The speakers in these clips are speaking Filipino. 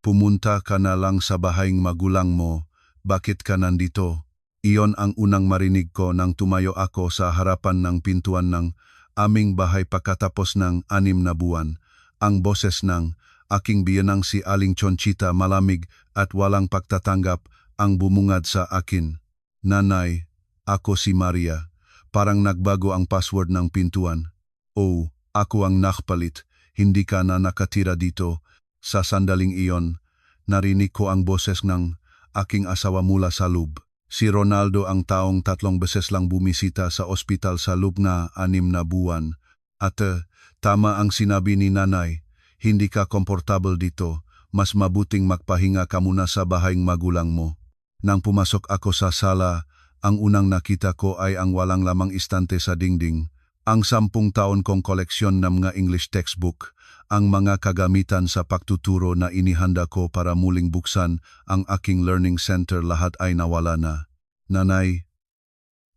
pumunta ka na lang sa bahayng magulang mo. Bakit ka nandito? Iyon ang unang marinig ko nang tumayo ako sa harapan ng pintuan ng aming bahay pagkatapos ng 6 na buwan. Ang boses ng aking biyanang si Aling Chonchita malamig at walang pagtatanggap ang bumungad sa akin. Nanay, ako si Maria. Parang nagbago ang password ng pintuan. Oh, ako ang nakpalit. Hindi ka na nakatira dito. Sa sandaling iyon, narinig ko ang boses ng aking asawa mula sa loob. Si Ronaldo ang taong 3 beses lang bumisita sa ospital sa loob na 6 na buwan. At tama ang sinabi ni nanay, hindi ka komportable dito, mas mabuting magpahinga ka muna sa bahayng magulang mo. Nang pumasok ako sa sala, ang unang nakita ko ay ang walang lamang istante sa dingding. Ang 10 taon kong koleksyon ng mga English textbook, ang mga kagamitan sa pagtuturo na inihanda ko para muling buksan ang aking learning center lahat ay nawala na. Nanay,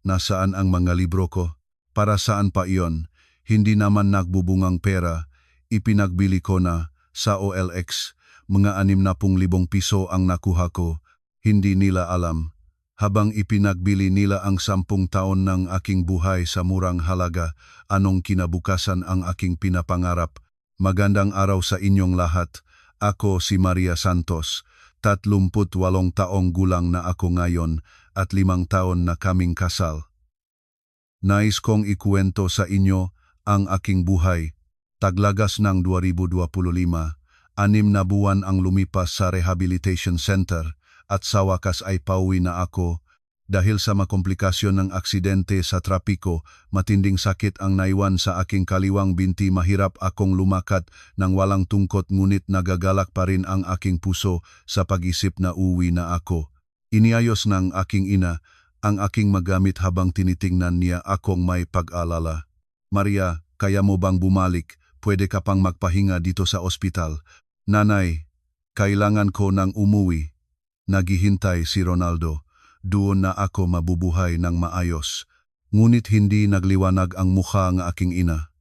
nasaan ang mga libro ko? Para saan pa iyon? Hindi naman nagbubungang pera. Ipinagbili ko na sa OLX, mga 60,000 piso ang nakuha ko. Hindi nila alam. Habang ipinagbili nila ang 10 taon ng aking buhay sa murang halaga, anong kinabukasan ang aking pinapangarap? Magandang araw sa inyong lahat. Ako si Maria Santos, 38 taong gulang na ako ngayon at 5 taon na kaming kasal. Nais kong ikuwento sa inyo ang aking buhay. Taglagas ng 2025, 6 na buwan ang lumipas sa rehabilitation center at sa wakas ay pauwi na ako. Dahil sa makomplikasyon ng aksidente sa trapiko, matinding sakit ang naiwan sa aking kaliwang binti. Mahirap akong lumakad ng walang tungkot ngunit nagagalak pa rin ang aking puso sa pag-isip na uwi na ako. Iniayos ng aking ina ang aking magamit habang tinitingnan niya akong may pag-alala. Maria, kaya mo bang bumalik? Pwede ka pang magpahinga dito sa ospital. Nanay, kailangan ko nang umuwi. Naghihintay si Ronaldo. Doon na ako mabubuhay ng maayos. Ngunit hindi nagliwanag ang mukha ng aking ina.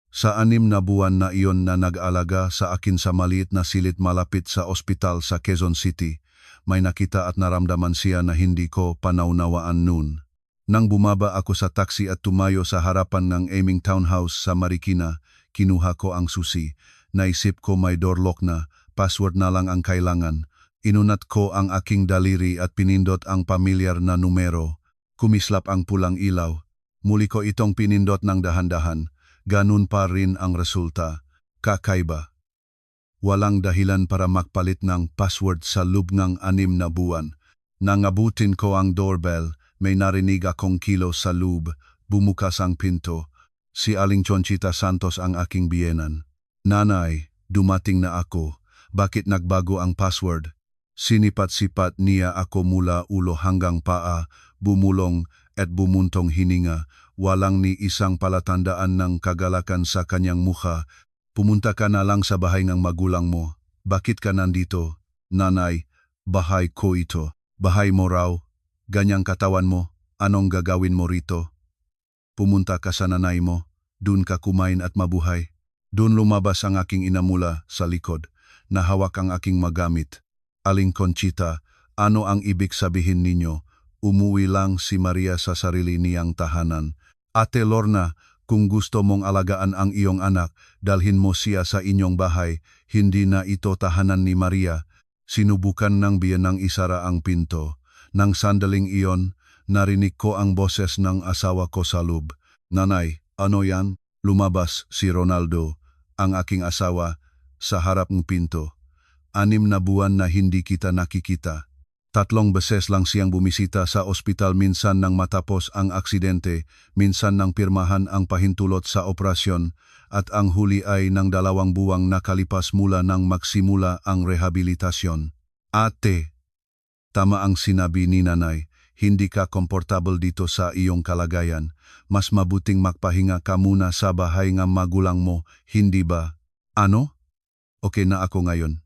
Sa 6 na buwan na iyon na nag-alaga sa akin sa maliit na silid malapit sa ospital sa Quezon City, may nakita at naramdaman siya na hindi ko panaunawaan noon. Nang bumaba ako sa taxi at tumayo sa harapan ng aming townhouse sa Marikina, kinuha ko ang susi. Naisip ko may door lock na, password na lang ang kailangan. Inunat ko ang aking daliri at pinindot ang pamilyar na numero. Kumislap ang pulang ilaw. Muli ko itong pinindot ng dahan-dahan. Ganun pa rin ang resulta. Kakaiba. Walang dahilan para magpalit ng password sa loob ng 6 na buwan. Nangabutin ko ang doorbell. May narinig akong kilos sa loob. Bumukas ang pinto. Si Aling Chonchita Santos ang aking biyenan. Nanay, dumating na ako. Bakit nagbago ang password? Sinipat-sipat niya ako mula ulo hanggang paa, bumulong at bumuntong hininga. Walang ni isang palatandaan ng kagalakan sa kanyang mukha. Pumunta ka na lang sa bahay ng magulang mo. Bakit ka nandito? Nanay, bahay ko ito. Bahay mo raw. Ganyang katawan mo. Anong gagawin mo rito? Pumunta ka sa nanay mo. Dun ka kumain at mabuhay. Dun lumabas ang aking ina mula sa likod. Nahawak ang aking magamit. Aling Conchita, ano ang ibig sabihin ninyo? Umuwi lang si Maria sa sarili niyang tahanan. Ate Lorna, kung gusto mong alagaan ang iyong anak, dalhin mo siya sa inyong bahay. Hindi na ito tahanan ni Maria. Sinubukan ng biyanang isara ang pinto. Nang sandaling iyon, narinig ko ang boses ng asawa ko sa loob. Nanay, ano yan? Lumabas si Ronaldo, ang aking asawa, sa harap ng pinto. 6 na buwan na hindi kita nakikita. 3 beses lang siyang bumisita sa ospital, minsan nang matapos ang aksidente, minsan nang pirmahan ang pahintulot sa operasyon, at ang huli ay ng 2 buwang nakalipas mula nang magsimula ang rehabilitasyon. Ate, tama ang sinabi ni nanay, hindi ka komportable dito sa iyong kalagayan. Mas mabuting magpahinga ka muna sa bahay ng magulang mo, hindi ba? Ano? Okay na ako ngayon.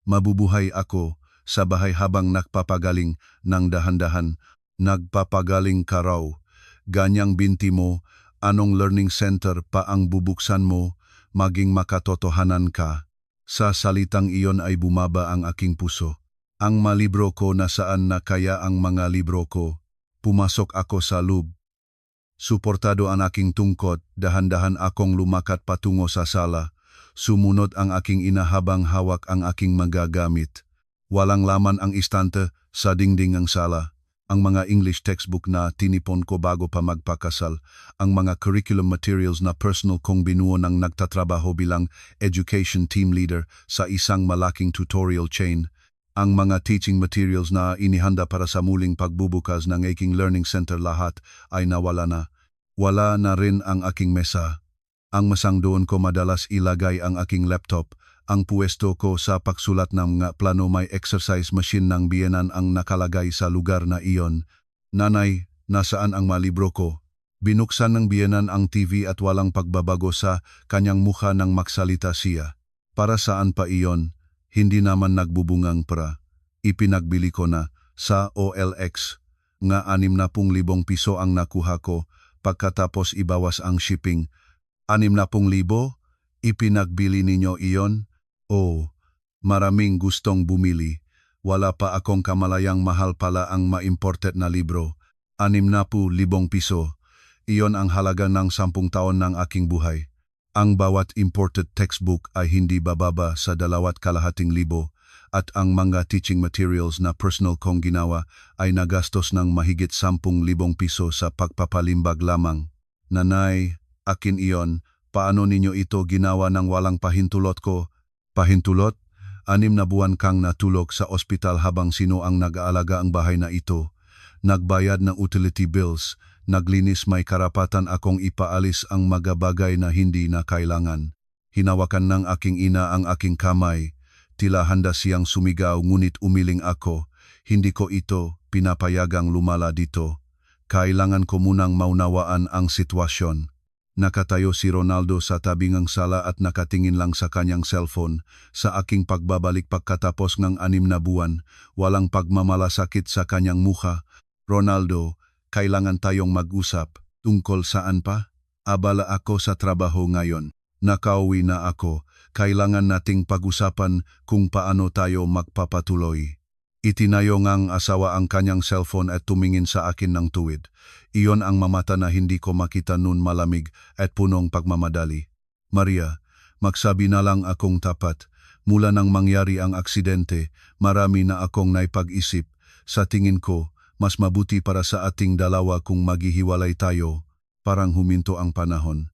Mabubuhay ako sa bahay habang nagpapagaling ng dahan-dahan. Nagpapagaling ka raw. Ganyang binti mo, anong learning center pa ang bubuksan mo, maging makatotohanan ka. Sa salitang iyon ay bumaba ang aking puso. Ang malibro ko nasaan na kaya ang mga libro ko. Pumasok ako sa loob. Suportado ang aking tungkod, dahan-dahan akong lumakat patungo sa sala. Sumunod ang aking ina habang hawak ang aking magagamit. Walang laman ang istante sa dingding ng sala. Ang mga English textbook na tinipon ko bago pa magpakasal, ang mga curriculum materials na personal kong binuo ng nagtatrabaho bilang education team leader sa isang malaking tutorial chain, ang mga teaching materials na inihanda para sa muling pagbubukas ng aking learning center lahat ay nawala na. Wala na rin ang aking mesa. Ang masang doon ko madalas ilagay ang aking laptop. Ang puwesto ko sa pagsulat ng mga plano may exercise machine ng biyenan ang nakalagay sa lugar na iyon. Nanay, nasaan ang mga libro ko? Binuksan ng biyenan ang TV at walang pagbabago sa kanyang mukha nang magsalita siya. Para saan pa iyon? Hindi naman nagbubungang pra. Ipinagbili ko na sa OLX. Nga 60,000 piso ang nakuha ko pagkatapos ibawas ang shipping. 60,000? Ipinagbili ninyo iyon? Oh, maraming gustong bumili. Wala pa akong kamalayang mahal pala ang ma-imported na libro. 60,000 piso. Iyon ang halaga ng 10 taon ng aking buhay. Ang bawat imported textbook ay hindi bababa sa 2,500 at ang mga teaching materials na personal kong ginawa ay nagastos ng mahigit 10,000 piso sa pagpapalimbag lamang. Nanay, akin iyon, paano ninyo ito ginawa ng walang pahintulot ko? Pahintulot? 6 na buwan kang natulog sa ospital habang sino ang nag-aalaga ang bahay na ito. Nagbayad ng utility bills, naglinis, may karapatan akong ipaalis ang mga bagay na hindi na kailangan. Hinawakan ng aking ina ang aking kamay. Tila handa siyang sumigaw ngunit umiling ako. Hindi ko ito pinapayagang lumala dito. Kailangan ko munang maunawaan ang sitwasyon. Nakatayo si Ronaldo sa tabingang sala at nakatingin lang sa kanyang cellphone. Sa aking pagbabalik pagkatapos ng 6 na buwan, walang pagmamalasakit sa kanyang mukha. Ronaldo, kailangan tayong mag-usap. Tungkol saan pa? Abala ako sa trabaho ngayon. Nakauwi na ako. Kailangan nating pag-usapan kung paano tayo magpapatuloy. Itinayo ngang asawa ang kanyang cellphone at tumingin sa akin ng tuwid. Iyon ang mamata na hindi ko makita noon, malamig at punong pagmamadali. Maria, magsabi na lang akong tapat. Mula nang mangyari ang aksidente, marami na akong naipag-isip. Sa tingin ko, mas mabuti para sa ating dalawa kung maghihiwalay tayo. Parang huminto ang panahon.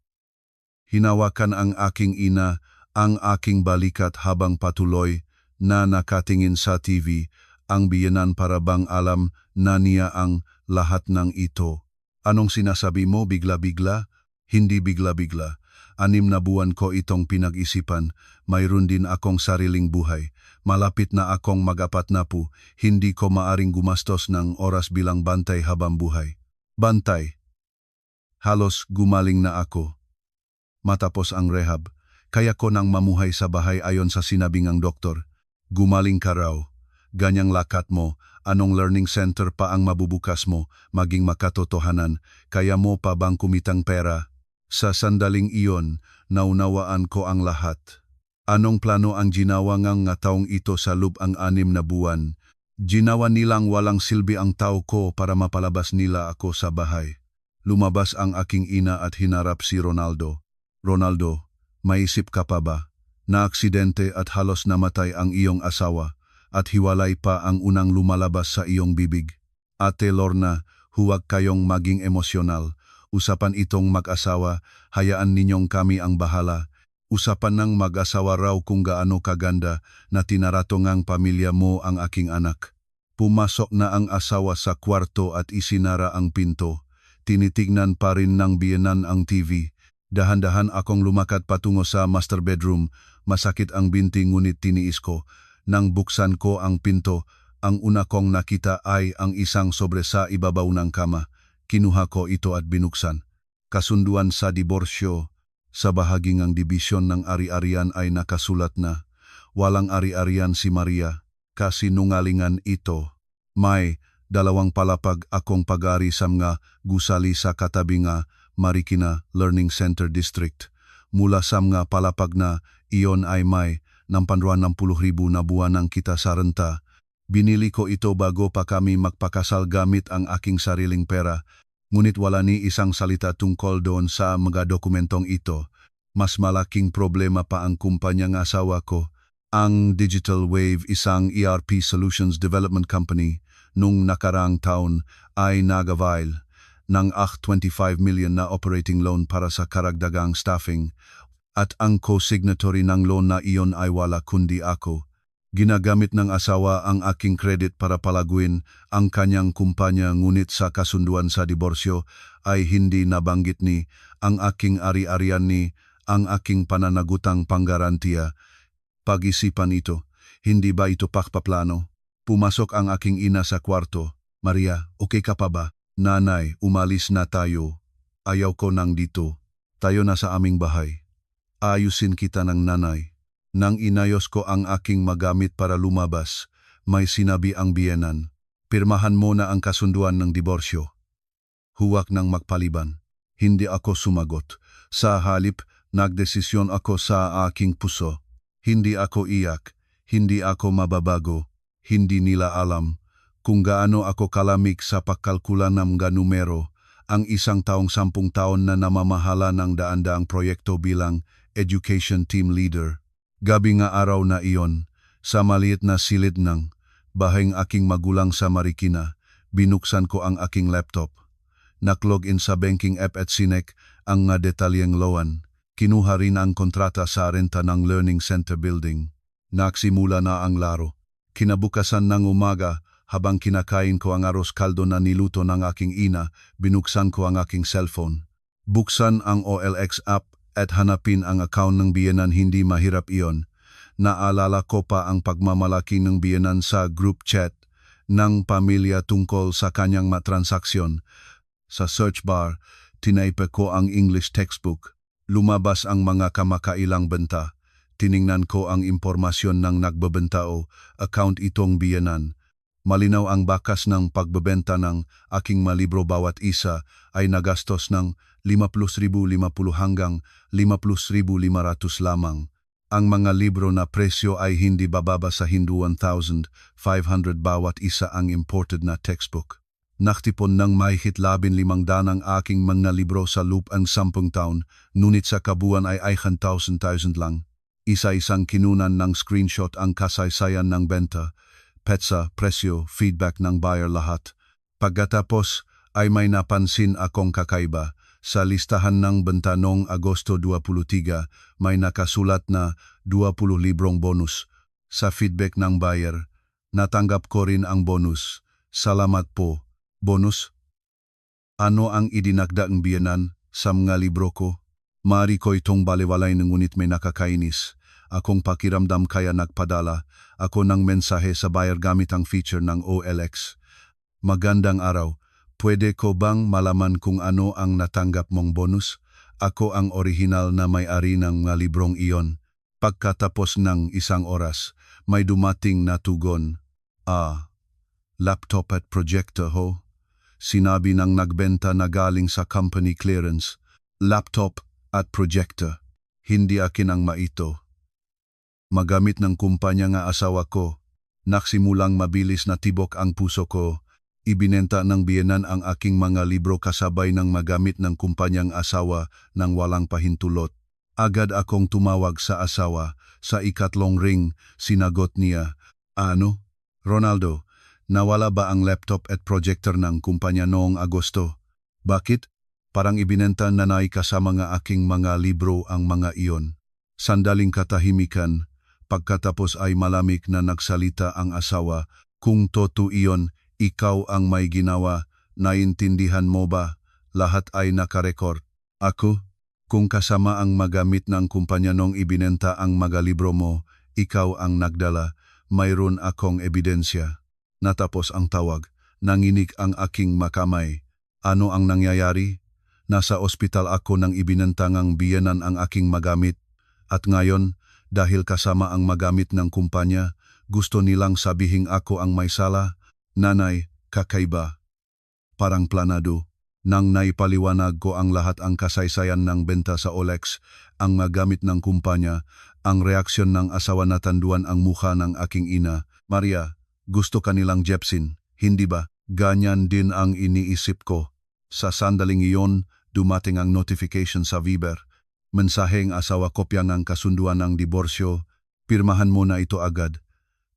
Hinawakan ang aking ina ang aking balikat habang patuloy na nakatingin sa TV. Ang biyenan para bang alam na niya ang lahat ng ito. Anong sinasabi mo, bigla-bigla? Hindi bigla-bigla. 6 na buwan ko itong pinag-isipan. Mayroon din akong sariling buhay. Malapit na akong mag-apat na po. Hindi ko maaring gumastos ng oras bilang bantay habang buhay. Bantay. Halos gumaling na ako. Matapos ang rehab, kaya ko nang mamuhay sa bahay ayon sa sinabi ng doktor. Gumaling ka raw. Ganyang lakat mo, anong learning center pa ang mabubukas mo, maging makatotohanan, kaya mo pa bang kumitang pera? Sa sandaling iyon, naunawaan ko ang lahat. Anong plano ang ginawa ng taong ito sa loob ang 6 na buwan? Ginawa nilang walang silbi ang tao ko para mapalabas nila ako sa bahay. Lumabas ang aking ina at hinarap si Ronaldo. Ronaldo, maisip ka pa ba? Na-aksidente at halos namatay ang iyong asawa. At hiwalay pa ang unang lumalabas sa iyong bibig. Ate Lorna, huwag kayong maging emosyonal. Usapan itong mag-asawa, hayaan ninyong kami ang bahala. Usapan ng mag-asawa raw kung gaano kaganda na tinarato ngang pamilya mo ang aking anak. Pumasok na ang asawa sa kwarto at isinara ang pinto. Tinitignan pa rin ng biyenan ang TV. Dahan-dahan akong lumakad patungo sa master bedroom. Masakit ang binti ngunit tiniis ko. Nang buksan ko ang pinto, ang una kong nakita ay ang isang sobre sa ibabaw ng kama. Kinuha ko ito at binuksan. Kasunduan sa diborsyo. Sa bahagi ng dibisyon ng ari-arian ay nakasulat na, walang ari-arian si Maria. Kasinungalingan ito. May 2 palapag akong pag-ari sa mga gusali sa katabi nga Marikina Learning Center District. Mula sa mga palapag na iyon ay may ng 60,000 na buwan ng kita sa renta. Binili ko ito bago pa kami magpakasal gamit ang aking sariling pera. Ngunit wala ni isang salita tungkol doon sa mga dokumentong ito. Mas malaking problema pa ang kumpanya ng asawa ko. Ang Digital Wave, isang ERP Solutions Development Company, nung nakarang taon ay nag-avail ng 25 million na operating loan para sa karagdagang staffing at ang co-signatory ng loan na iyon ay wala kundi ako. Ginagamit ng asawa ang aking credit para palaguin ang kanyang kumpanya ngunit sa kasunduan sa diborsyo ay hindi nabanggit ni ang aking ari-arian ni ang aking pananagutang panggarantiya. Pag-isipan ito, hindi ba ito pakpaplano? Pumasok ang aking ina sa kwarto. Maria, okay ka pa ba? Nanay, umalis na tayo. Ayaw ko nang dito. Tayo na sa aming bahay. Ayusin kita ng nanay. Nang inayos ko ang aking magamit para lumabas, may sinabi ang biyenan. Pirmahan mo na ang kasunduan ng diborsyo. Huwag nang magpaliban. Hindi ako sumagot. Sa halip, nagdesisyon ako sa aking puso. Hindi ako iyak. Hindi ako mababago. Hindi nila alam kung gaano ako kalamig sa pagkalkula ng mga numero, ang isang taong 10 taon na namamahala ng daan-daang proyekto bilang education team leader. Gabi nga araw na iyon, sa maliit na silid ng bahayng aking magulang sa Marikina, binuksan ko ang aking laptop. Naklog-in sa banking app at sinek ang nga detalyeng loan. Kinuha rin ang kontrata sa renta ng Learning Center building. Nagsimula na ang laro. Kinabukasan ng umaga, habang kinakain ko ang arroz kaldo na niluto ng aking ina, binuksan ko ang aking cellphone. Buksan ang OLX app at hanapin ang account ng biyenan, hindi mahirap iyon. Naalala ko pa ang pagmamalaki ng biyenan sa group chat ng pamilya tungkol sa kanyang matransaksyon. Sa search bar, tinaipe ko ang English textbook. Lumabas ang mga kamakailang benta. Tiningnan ko ang impormasyon ng nagbebenta o account itong biyenan. Malinaw ang bakas ng pagbebenta ng aking malibro, bawat isa ay nagastos ng 50,050 hanggang 50,500 lamang. Ang mga libro na presyo ay hindi bababa sa 1,500 bawat isa ang imported na textbook. Naktipon ng mahigit 15 ang aking mga libro sa loob ang 10 taon, ngunit sa kabuuan ay 1,000 lang. Isa-isang kinunan ng screenshot ang kasaysayan ng benta, petsa, presyo, feedback ng buyer, lahat. Pagkatapos ay may napansin akong kakaiba. Sa listahan ng benta noong Agosto 23, may nakasulat na 20 librong bonus. Sa feedback ng buyer, natanggap ko rin ang bonus. Salamat po. Bonus? Ano ang idinagda ng biyenan sa mga libro ko? Maaari ko itong baliwalay ngunit may nakakainis. Akong pakiramdam kaya nagpadala ako ng mensahe sa buyer gamit ang feature ng OLX. Magandang araw. Pwede ko bang malaman kung ano ang natanggap mong bonus? Ako ang orihinal na may-ari ng mga librong iyon. Pagkatapos ng 1 oras, may dumating na tugon. Laptop at projector ho? Sinabi ng nagbenta na galing sa company clearance. Laptop at projector. Hindi akin ang maito. Magamit ng kumpanya nga asawa ko. Naksimulang mabilis na tibok ang puso ko. Ibinenta ng biyenan ang aking mga libro kasabay ng magamit ng kumpanyang asawa ng walang pahintulot. Agad akong tumawag sa asawa. Sa ikatlong ring, sinagot niya, "Ano? Ronaldo, nawala ba ang laptop at projector ng kumpanya noong Agosto? Bakit? Parang ibinenta na naika sa mga aking mga libro ang mga iyon." Sandaling katahimikan, pagkatapos ay malamig na nagsalita ang asawa, "Kung totoo iyon, ikaw ang may ginawa, naiintindihan mo ba? Lahat ay nakarekord." Ako? Kung kasama ang magamit ng kumpanya nung ibinenta ang mga libro mo, ikaw ang nagdala, mayroon akong ebidensya. Natapos ang tawag, nanginig ang aking makamay. Ano ang nangyayari? Nasa ospital ako nang ibinentangang biyenan ang aking magamit. At ngayon, dahil kasama ang magamit ng kumpanya, gusto nilang sabihing ako ang may sala. Nanay, kakaiba. Parang planado. Nang naipaliwanag ko ang lahat ang kasaysayan ng benta sa OLX, ang magamit ng kumpanya Ang reaksyon ng asawa na tanduan ang mukha ng aking ina. Maria, gusto kanilang Jepsin, hindi ba? Ganyan din ang iniisip ko. Sa sandaling iyon, dumating ang notification sa Viber. Mensaheng asawa kopya ng kasunduan ng diborsyo. Pirmahan mo na ito agad.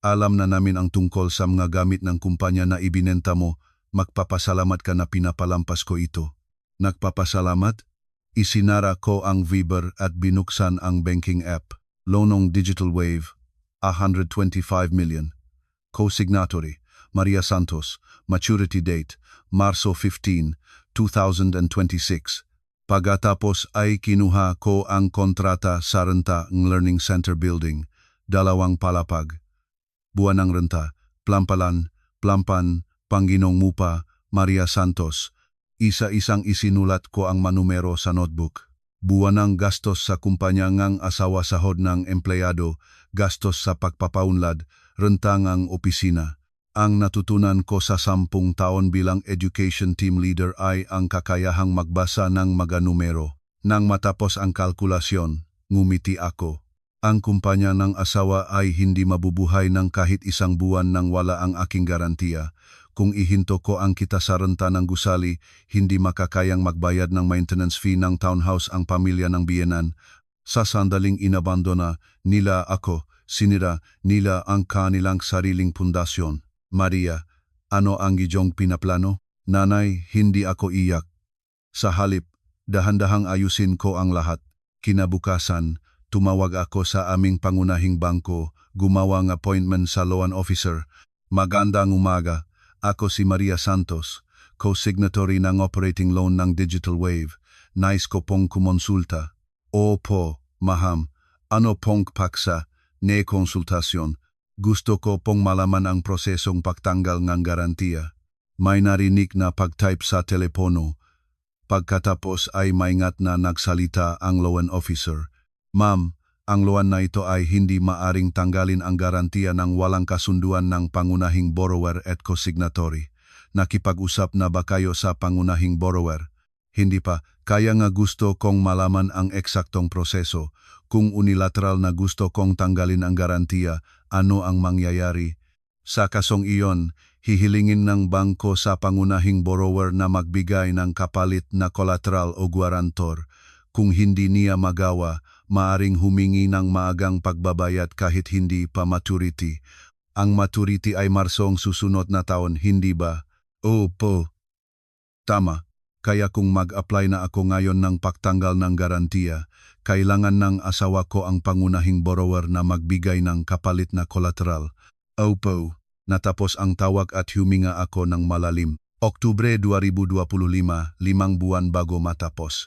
Alam na namin ang tungkol sa mga gamit ng kumpanya na ibinenta mo. Magpapasalamat ka na pinapalampas ko ito. Nagpapasalamat? Isinara ko ang Viber at binuksan ang banking app. Loanong Digital Wave, 125 million. Co-signatory, Maria Santos. Maturity date, Marso 15, 2026. Pagkatapos ay kinuha ko ang kontrata sa renta ng Learning Center Building, 2 palapag. Buwan ng renta, Plampan, Panginong Mupa, Maria Santos. Isa-isang isinulat ko ang manumero sa notebook. Buwan ng gastos sa kumpanya ngang asawa sahod ng empleyado, gastos sa pagpapaunlad, renta ngang opisina. Ang natutunan ko sa 10 taon bilang education team leader ay ang kakayahang magbasa ng mga numero. Nang matapos ang kalkulasyon, ngumiti ako. Ang kumpanya ng asawa ay hindi mabubuhay ng kahit isang buwan nang wala ang aking garantiya. Kung ihinto ko ang kita sa renta ng gusali, hindi makakayang magbayad ng maintenance fee ng townhouse ang pamilya ng biyenan. Sa sandaling inabandona nila ako, sinira nila ang kanilang sariling pundasyon. Maria, ano ang iyong pinaplano? Nanay, hindi ako iyak. Sa halip, dahan-dahang ayusin ko ang lahat. Kinabukasan, tumawag ako sa aming pangunahing bangko, gumawa ng appointment sa loan officer. Magandang umaga, ako si Maria Santos, co-signatory ng operating loan ng Digital Wave. Nais ko pong kumonsulta. Opo, maham, ano pong paksa, ne konsultasyon. Gusto ko pong malaman ang prosesong pagtanggal ng garantiya. May narinig na pag-type sa telepono. Pagkatapos ay maingat na nagsalita ang loan officer. Ma'am, ang loan na ito ay hindi maaring tanggalin ang garantiya ng walang kasunduan ng pangunahing borrower at co-signatory. Nakipag-usap na ba kayo sa pangunahing borrower? Hindi pa, kaya nga gusto kong malaman ang eksaktong proseso. Kung unilateral na gusto kong tanggalin ang garantiya, ano ang mangyayari? Sa kasong iyon, hihilingin ng bangko sa pangunahing borrower na magbigay ng kapalit na collateral o guarantor. Kung hindi niya magawa, maaring humingi ng maagang pagbabayad kahit hindi pa maturity. Ang maturity ay Marsong susunod na taon, hindi ba? Opo. Tama. Kaya kung mag-apply na ako ngayon ng pagtanggal ng garantiya, kailangan ng asawa ko ang pangunahing borrower na magbigay ng kapalit na collateral. Opo. Natapos ang tawag at huminga ako ng malalim. Oktubre 2025, 5 buwan bago matapos.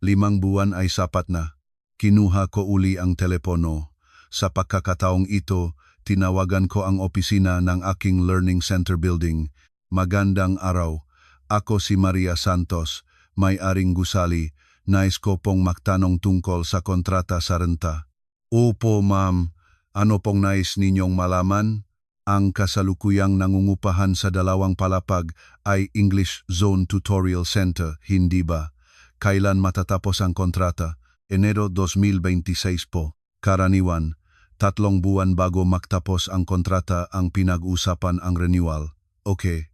5 buwan ay sapat na. Kinuha ko uli ang telepono. Sa pagkakataong ito, tinawagan ko ang opisina ng aking Learning Center Building. Magandang araw. Ako si Maria Santos, may-aring gusali. Nais ko pong magtanong tungkol sa kontrata sa renta. Opo ma'am, ano pong nais ninyong malaman? Ang kasalukuyang nangungupahan sa 2 palapag ay English Zone Tutorial Center, hindi ba? Kailan matatapos ang kontrata? Enero 2026 po. Karaniwan, 3 buwan bago magtapos ang kontrata ang pinag-usapan ang renewal. Okay.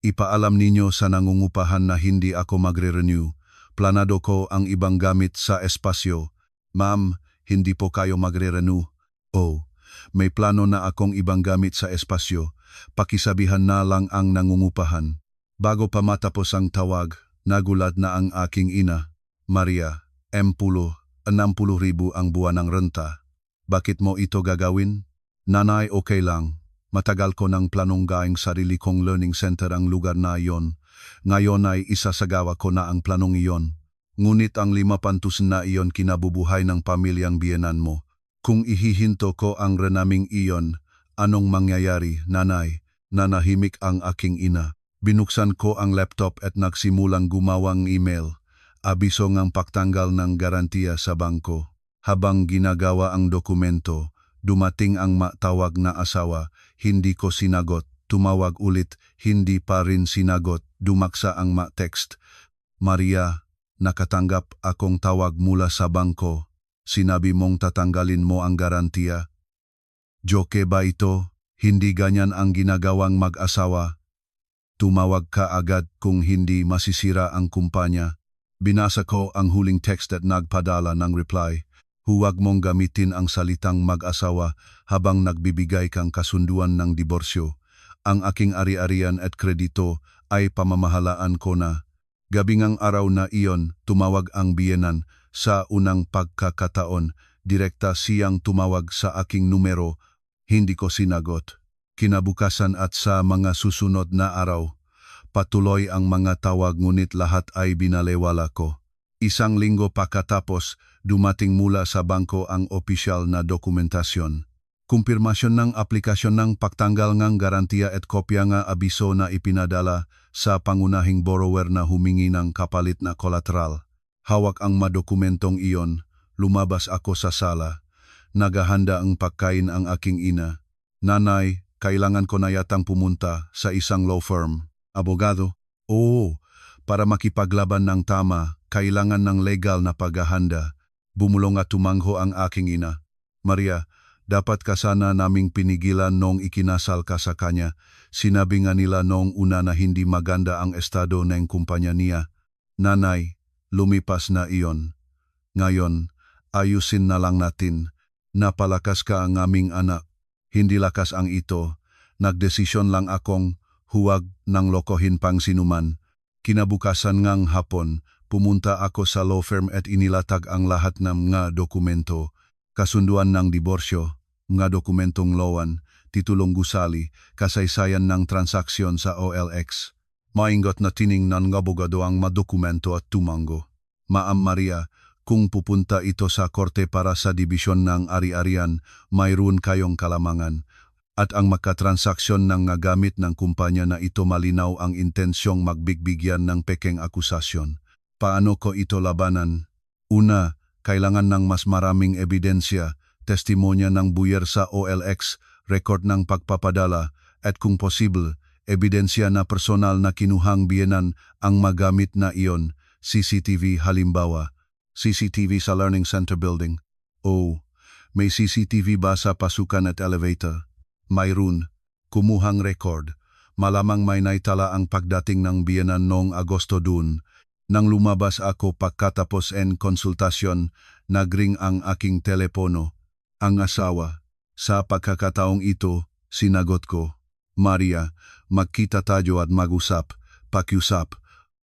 Ipaalam ninyo sa nangungupahan na hindi ako magre-renew. Planado ko ang ibang gamit sa espasyo. Ma'am, hindi po kayo magre-renew. Oh, may plano na akong ibang gamit sa espasyo. Pakisabihan na lang ang nangungupahan. Bago pa matapos ang tawag, nagulat na ang aking ina. Maria, 60,000 ang buwan ng renta. Bakit mo ito gagawin? Nanay, okay lang. Matagal ko ng planong gaing sarili kong learning center ang lugar na iyon. Ngayon ay isasagawa ko na ang planong iyon. Ngunit ang 5,000 na iyon kinabubuhay ng pamilyang biyenan mo. Kung ihihinto ko ang renaming iyon, anong mangyayari, nanay? Nanahimik ang aking ina. Binuksan ko ang laptop at nagsimulang gumawang email. Abiso ng pagtanggal ng garantiya sa bangko. Habang ginagawa ang dokumento, dumating ang matawag na asawa. Hindi ko sinagot. Tumawag ulit, hindi pa rin sinagot. Dumaksa ang text. Maria, nakatanggap akong tawag mula sa bangko. Sinabi mong tatanggalin mo ang garantiya. Joke ba ito? Hindi ganyan ang ginagawang mag-asawa. Tumawag ka agad kung hindi masisira ang kumpanya. Binasa ko ang huling text at nagpadala ng reply. Huwag mong gamitin ang salitang mag-asawa habang nagbibigay kang kasunduan ng diborsyo. Ang aking ari-arian at kredito ay pamamahalaan ko na. Gabingang araw na iyon, tumawag ang biyenan. Sa unang pagkakataon, direkta siyang tumawag sa aking numero. Hindi ko sinagot. Kinabukasan at sa mga susunod na araw, patuloy ang mga tawag ngunit lahat ay binalewala ko. Isang linggo pagkatapos, dumating mula sa bangko ang opisyal na dokumentasyon. Kumpirmasyon ng aplikasyon ng pagtanggal ng garantiya at kopya nga abiso na ipinadala sa pangunahing borrower na humingi ng kapalit na kolateral. Hawak ang madokumentong iyon, lumabas ako sa sala. Naghahanda ang pagkain ang aking ina. Nanay, kailangan ko na yatang pumunta sa isang law firm. Abogado? Oo, para makipaglaban ng tama, kailangan ng legal na paghahanda. Bumulong at tumangho ang aking ina. Maria, dapat ka sana naming pinigilan nung ikinasal ka sa kanya. Sinabi nga nila nung una na hindi maganda ang estado ng kumpanya niya. Nanay, lumipas na iyon. Ngayon, ayusin na lang natin. Napalakas ka ang aming anak. Hindi lakas ang ito. Nagdesisyon lang akong huwag nang lokohin pang sinuman. Kinabukasan ngang hapon, pumunta ako sa law firm at inilatag ang lahat ng mga dokumento. Kasunduan ng diborsyo, mga dokumentong loan, titulong gusali, kasaysayan ng transaksyon sa OLX. Maingot na tiningnan ng abogado ang mga dokumento at tumango. Ma'am Maria, kung pupunta ito sa korte para sa dibisyon ng ari-arian, mayroon kayong kalamangan. At ang makatransaksyon ng nagamit ng kumpanya na ito malinaw ang intensyong magbigbigyan ng pekeng akusasyon. Paano ko ito labanan? Una, kailangan ng mas maraming ebidensya, testimonya ng buyer sa OLX, record ng pagpapadala, at kung posible, ebidensya na personal na kinuhang biyenan ang magamit na iyon, CCTV halimbawa. CCTV sa Learning Center Building. Oh, may CCTV ba sa pasukan at elevator? Mayroon. Kumuhang record. Malamang may naitala ang pagdating ng biyenan noong Agosto dun. Nang lumabas ako pagkatapos en konsultasyon, nagring ang aking telepono. Ang asawa. Sa pagkakataong ito, sinagot ko. Maria, magkita tayo at mag-usap. Pakiusap.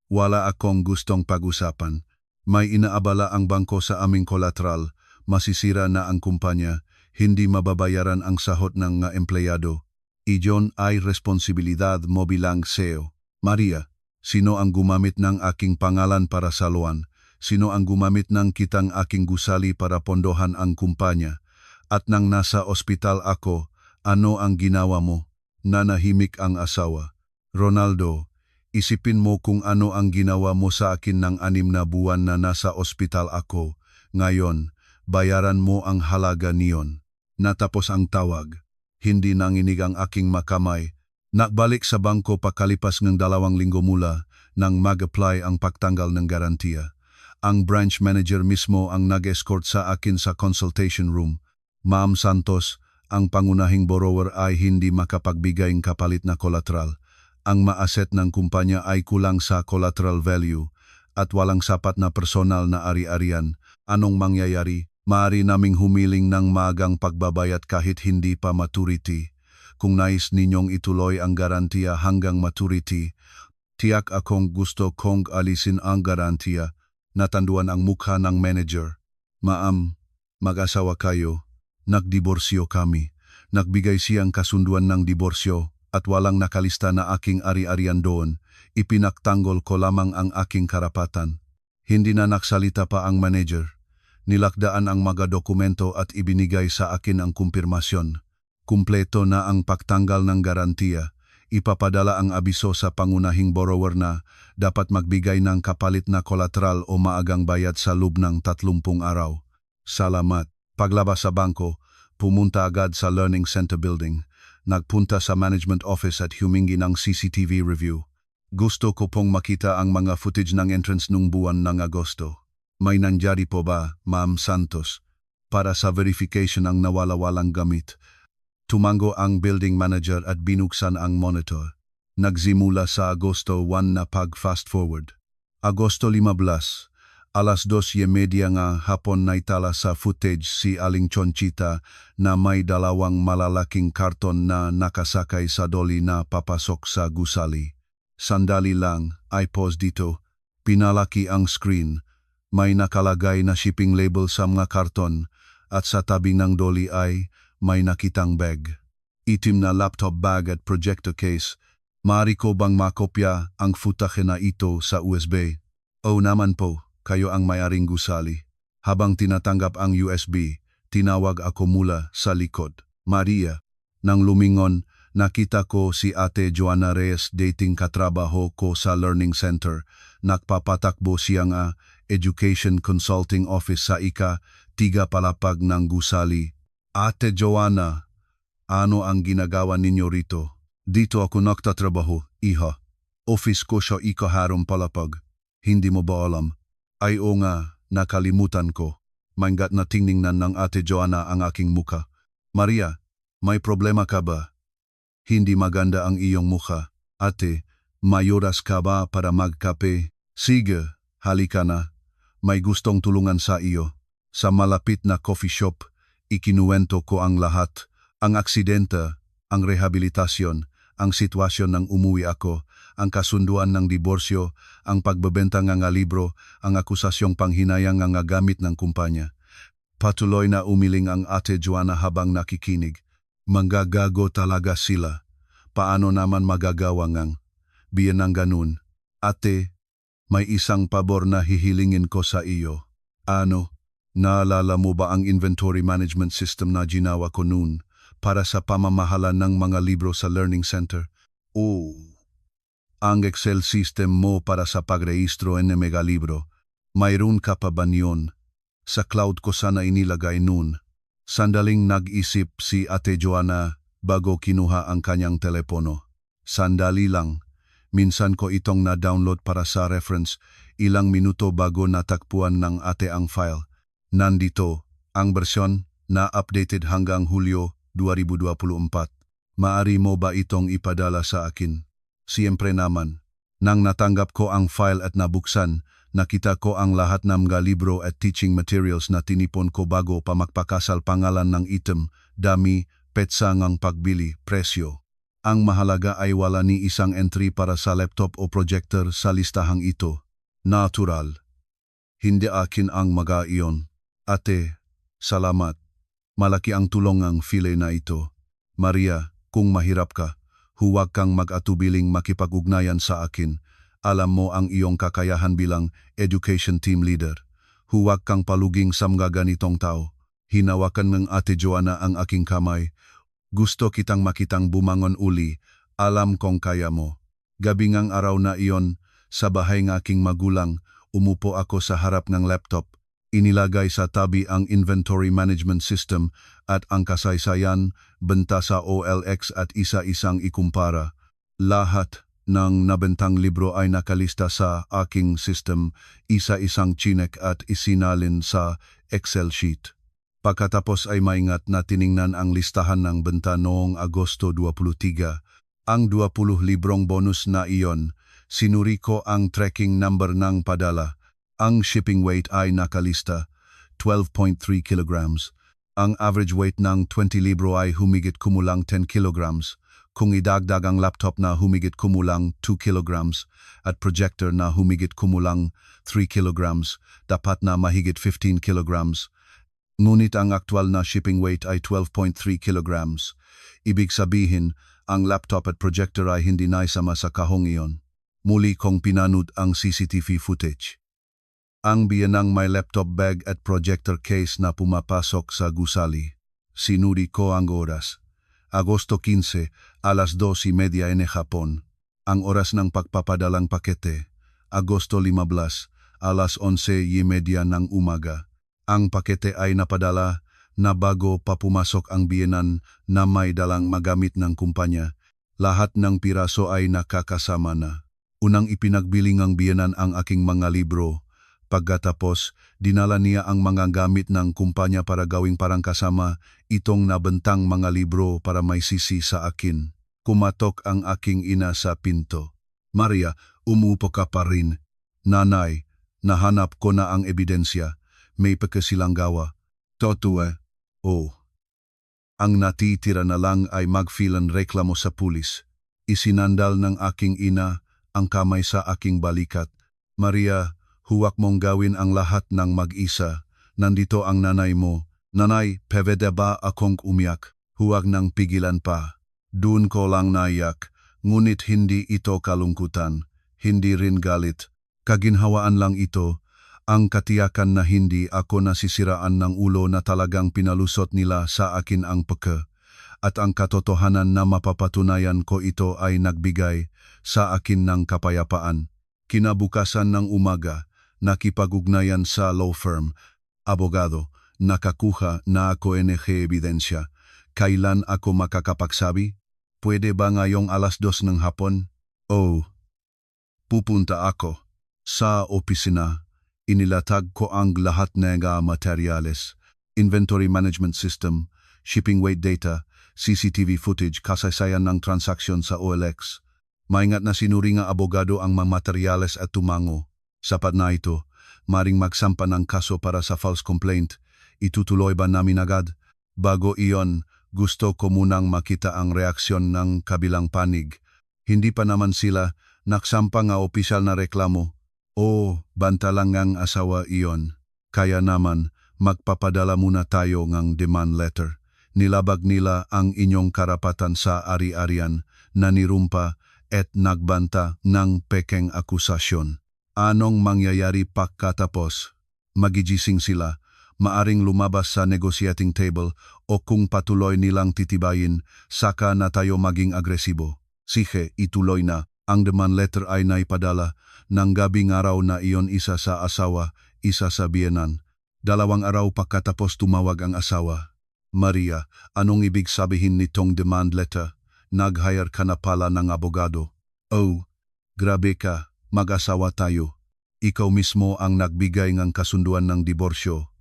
Wala akong gustong pag-usapan. May inaabala ang bangko sa aming kolateral, masisira na ang kumpanya, hindi mababayaran ang sahot ng nga empleyado. Iyon ay responsibilidad mo bilang CEO. Maria, sino ang gumamit ng aking pangalan para saluan? Sino ang gumamit ng kitang aking gusali para pondohan ang kumpanya? At nang nasa ospital ako, ano ang ginawa mo? Nanahimik ang asawa. Ronaldo, isipin mo kung ano ang ginawa mo sa akin ng 6 na buwan na nasa ospital ako. Ngayon, bayaran mo ang halaga niyon. Natapos ang tawag. Hindi nanginig ang aking makamay. Nakbalik sa bangko pakalipas ng 2 linggo mula nang mag-apply ang pagtanggal ng garantiya. Ang branch manager mismo ang nag-escort sa akin sa consultation room. Ma'am Santos, ang pangunahing borrower ay hindi makapagbigay ng kapalit na collateral. Ang maaset ng kumpanya ay kulang sa collateral value at walang sapat na personal na ari-arian. Anong mangyayari? Maaari naming humiling ng maagang pagbabayad kahit hindi pa maturity. Kung nais ninyong ituloy ang garantiya hanggang maturity, tiyak akong gusto kong alisin ang garantiya. Natanduan ang mukha ng manager. Ma'am, mag-asawa kayo. Nagdiborsyo kami. Nagbigay siyang kasunduan ng diborsyo. At walang nakalista na aking ari-arian doon, ipinaktanggol ko lamang ang aking karapatan. Hindi na naksalita pa ang manager. Nilakdaan ang mga dokumento at ibinigay sa akin ang kumpirmasyon. Kumpleto na ang pagtanggal ng garantiya. Ipapadala ang abiso sa pangunahing borrower na dapat magbigay ng kapalit na kolateral o maagang bayad sa loob ng 30 araw. Salamat. Paglabas sa bangko, pumunta agad sa Learning Center Building. Nagpunta sa management office at humingi ng CCTV review. Gusto ko pong makita ang mga footage ng entrance nung buwan ng Agosto. May nangyari po ba, Ma'am Santos? para sa verification ang nawala-walang gamit. Tumango ang building manager at binuksan ang monitor. Nagsimula sa Agosto 1 na pag-fast forward. Agosto 15, alas 2:30 nga hapon naitala sa footage si Aling Chonchita na may dalawang malalaking karton na nakasakay sa dolly na papasok sa gusali. Sandali lang, ay pause dito. Pinalaki ang screen. May nakalagay na shipping label sa mga karton at sa tabi ng dolly ay may nakitang bag. Itim na laptop bag at projector case. Maaari ko bang makopya ang footage na ito sa USB? O naman po, kayo ang may-aring gusali. Habang tinatanggap ang USB, tinawag ako mula sa likod. Maria, nang lumingon, nakita ko si Ate Joanna Reyes dating katrabaho ko sa Learning Center. Nagpapatakbo siya nga Education Consulting Office sa ika-3 palapag ng gusali. Ate Joanna, ano ang ginagawa ninyo rito? Dito ako nagtatrabaho, iha. Office ko siya ika-harong palapag. Hindi mo ba alam? Ay o nga, nakalimutan ko. Maingat na tingnan ng Ate Joanna ang aking muka. Maria, may problema ka ba? Hindi maganda ang iyong muka. Ate, may oras ka ba para magkape? Sige, halika na. May gustong tulungan sa iyo. Sa malapit na coffee shop, ikinuwento ko ang lahat, ang aksidente, ang rehabilitasyon, ang sitwasyon ng umuwi ako, ang kasunduan ng diborsyo, ang pagbebenta ng libro, ang akusasyong panghinayang ng gamit ng kumpanya. Patuloy na umiling ang Ate Joanna habang nakikinig. Manggagago talaga sila. Paano naman magagawa ngang? Biyan ng ganun. Ate, may isang pabor na hihilingin ko sa iyo. Ano? Naalala mo ba ang inventory management system na ginawa ko noon para sa pamamahala ng mga libro sa Learning Center? Oo. Ang Excel system mo para sa pagrehistro ng mga libro. Mayroon ka pa ba niyon? Sa cloud ko sana inilagay noon. Sandaling nag-isip si Ate Joanna bago kinuha ang kanyang telepono. Sandali lang. Minsan ko itong na-download para sa reference. Ilang minuto bago natakpuan ng ate ang file. Nandito, ang bersyon na updated hanggang Hulyo 2024. Maari mo ba itong ipadala sa akin? Siyempre naman. Nang natanggap ko ang file at nabuksan, nakita ko ang lahat ng mga libro at teaching materials na tinipon ko bago pa magpakasal pangalan ng item, dami, petsa ng pagbili, presyo. Ang mahalaga ay wala ni isang entry para sa laptop o projector sa listahang ito. Natural. Hindi akin ang mga iyon. Ate, salamat. Malaki ang tulong ng file na ito. Maria, kung mahirap ka, huwag kang mag-atubiling makipag-ugnayan sa akin. Alam mo ang iyong kakayahan bilang education team leader. Huwag kang paluging sa mga ganitong tao. Hinawakan ng Ate Joanna ang aking kamay. Gusto kitang makitang bumangon uli. Alam kong kaya mo. Gabi ngang araw na iyon, sa bahay ng aking magulang, umupo ako sa harap ng laptop. Inilagay sa tabi ang inventory management system at ang kasaysayan, benta sa OLX at isa-isang ikumpara. Lahat ng nabentang libro ay nakalista sa aking system, isa-isang chinek at isinalin sa Excel sheet. Pagkatapos ay maingat na tiningnan ang listahan ng benta noong Agosto 23. Ang 20 librong bonus na iyon, sinuri ko ang tracking number ng padala. Ang shipping weight ay nakalista, 12.3 kilograms. Ang average weight ng 20 libro ay humigit kumulang 10 kilograms. Kung idagdag ang laptop na humigit kumulang 2 kilograms at projector na humigit kumulang 3 kilograms, dapat na mahigit 15 kilograms. Ngunit ang aktual na shipping weight ay 12.3 kilograms. Ibig sabihin, ang laptop at projector ay hindi naisama sa kahong iyon. Muli kong pinanood ang CCTV footage. Ang biyanang may laptop bag at projector case na pumapasok sa gusali. Sinuri ko ang oras. Agosto 15, alas 2:30 ng hapon. Ang oras ng pagpapadalang pakete. Agosto 15, alas 11:30 ng umaga. Ang pakete ay napadala na bago pa pumasok ang biyanan na may dalang magamit ng kumpanya. Lahat ng piraso ay nakakasama na. Unang ipinagbiling ang biyanan ang aking mga libro. Pagkatapos, dinala niya ang mga gamit ng kumpanya para gawing parang kasama itong nabentang mga libro para may sisi sa akin. Kumatok ang aking ina sa pinto. Maria, umupo ka pa rin. Nanay, nahanap ko na ang ebidensya. May pagkasilanggawa. Totoo. Oh. Ang natitira na lang ay magfilan reklamo sa pulis. Isinandal ng aking ina ang kamay sa aking balikat. Maria, huwag mong gawin ang lahat ng mag-isa. Nandito ang nanay mo. Nanay, pwede ba akong umiyak? Huwag nang pigilan pa. Doon ko lang naiyak, ngunit hindi ito kalungkutan. Hindi rin galit. Kaginhawaan lang ito. Ang katiyakan na hindi ako nasisiraan ng ulo na talagang pinalusot nila sa akin ang peke. At ang katotohanan na mapapatunayan ko ito ay nagbigay sa akin ng kapayapaan. Kinabukasan ng umaga, nakipag-ugnayan sa law firm. Abogado, nakakuha na ako NG ebidensya. Kailan ako makakapagsabi? Pwede ba ngayong 2:00 ng hapon? Oh. Pupunta ako. Sa opisina, inilatag ko ang lahat ng materyales, inventory management system, shipping weight data, CCTV footage, kasaysayan ng transaksyon sa OLX. Maingat na sinuri nga abogado ang mga materyales at tumango. Sapat na ito, maring magsampa ng kaso para sa false complaint. Itutuloy ba namin agad? Bago iyon, gusto ko munang makita ang reaksyon ng kabilang panig. Hindi pa naman sila naksampa nga opisyal na reklamo. O, bantalang ngang asawa iyon. Kaya naman, magpapadala muna tayo ngang demand letter. Nilabag nila ang inyong karapatan sa ari-arian na nirumpa at nagbanta ng pekeng akusasyon. Anong mangyayari pagkatapos? Magigising sila, maaring lumabas sa negotiating table o kung patuloy nilang titibayin, saka na tayo maging agresibo. Sige, ituloy na. Ang demand letter ay naipadala ng gabing araw na iyon, isa sa asawa, isa sa biyenan. 2 araw pagkatapos tumawag ang asawa. Maria, anong ibig sabihin nitong demand letter? Nag-hire ka na pala ng abogado. Oh, grabe ka, mag-asawa tayo. Ikaw mismo ang nagbigay ng kasunduan ng diborsyo.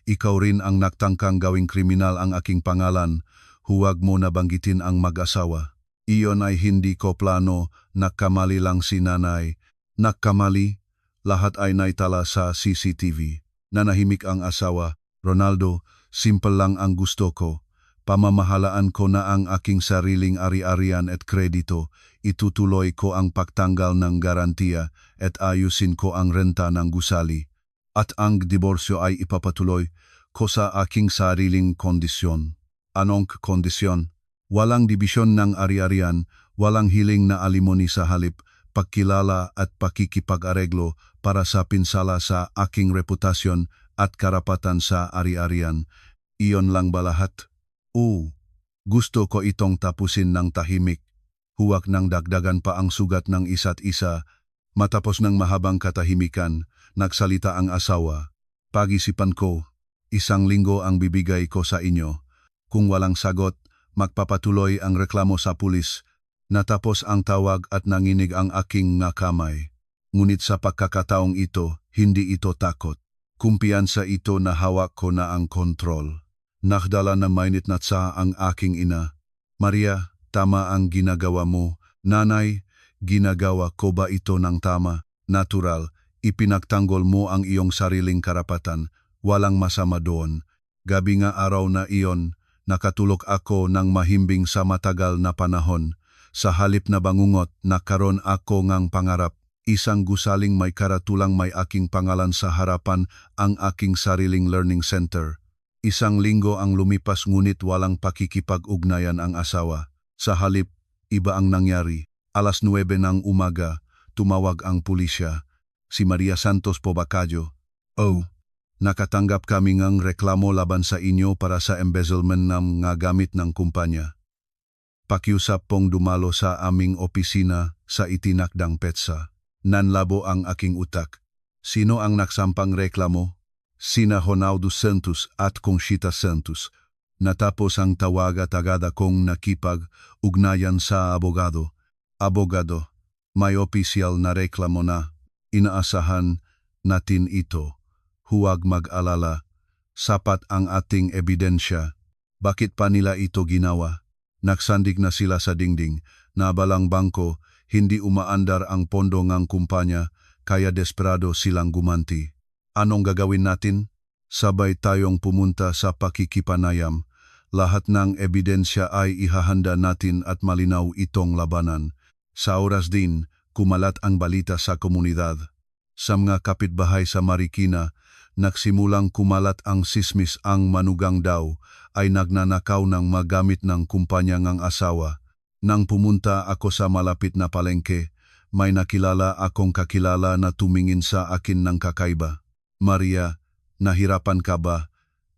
Ikaw rin ang nagtangkang gawing kriminal ang aking pangalan. Huwag mo nabanggitin ang mag-asawa. Iyon ay hindi ko plano, nakamali lang si nanay. Nakamali? Lahat ay naitala sa CCTV. Nanahimik ang asawa. Ronaldo, simple lang ang gusto ko. Pamamahalaan ko na ang aking sariling ari-arian at kredito. Itutuloy ko ang pagtanggal ng garantiya at ayusin ko ang renta ng gusali. At ang diborsyo ay ipapatuloy ko sa aking sariling kondisyon. Anong kondisyon? Walang dibisyon ng ari-arian, walang hiling na alimony sa halip, pagkilala at pakikipag-areglo para sa pinsala sa aking reputasyon at karapatan sa ari-arian. Iyon lang ba lahat? Gusto ko itong tapusin ng tahimik. Huwag nang dagdagan pa ang sugat ng isa't isa. Matapos ng mahabang katahimikan, nagsalita ang asawa. Pag-isipan ko, 1 linggo ang bibigay ko sa inyo. Kung walang sagot, magpapatuloy ang reklamo sa pulis. Natapos ang tawag at nanginig ang aking nakamay. Ngunit sa pagkakataong ito, hindi ito takot. Kumpiyansa ito na hawak ko na ang kontrol. Nakdala na mainit na tsa ang aking ina. Maria, tama ang ginagawa mo. Nanay, ginagawa ko ba ito ng tama? Natural, ipinagtanggol mo ang iyong sariling karapatan. Walang masama doon. Gabi nga araw na iyon, nakatulog ako ng mahimbing sa matagal na panahon. Sa halip na bangungot, nakaroon ako ngang pangarap. Isang gusaling may karatulang may aking pangalan sa harapan ang aking sariling learning center. 1 linggo ang lumipas ngunit walang pakikipag-ugnayan ang asawa. Sa halip, iba ang nangyari. 9:00 ng umaga, tumawag ang pulisya. Si Maria Santos Pobacayo. Oh, nakatanggap kami ng reklamo laban sa inyo para sa embezzlement ng nga gamit ng kumpanya. Pakiusap pong dumalo sa aming opisina sa itinakdang petsa. Nanlabo ang aking utak. Sino ang nagsampang reklamo? Sina Ronaldo Santos at Conchita Santos. Natapos ang tawag at agad akong nakipag-ugnayan sa abogado. Abogado, may opisyal na reklamo na. Inaasahan natin ito. Huwag mag-alala. Sapat ang ating ebidensya. Bakit pa nila ito ginawa? Nagsandig na sila sa dingding. Nabalang bangko, hindi umaandar ang pondo ng kumpanya, kaya desperado silang gumanti. Anong gagawin natin? Sabay tayong pumunta sa pakikipanayam. Lahat ng ebidensya ay ihahanda natin at malinaw itong labanan. Sa oras din, kumalat ang balita sa komunidad. Sa mga kapitbahay sa Marikina, nagsimulang kumalat ang sismis ang manugang daw ay nagnanakaw ng magamit ng kumpanya ng asawa. Nang pumunta ako sa malapit na palengke, may nakilala akong kakilala na tumingin sa akin ng kakaiba. Maria, nahirapan ka ba?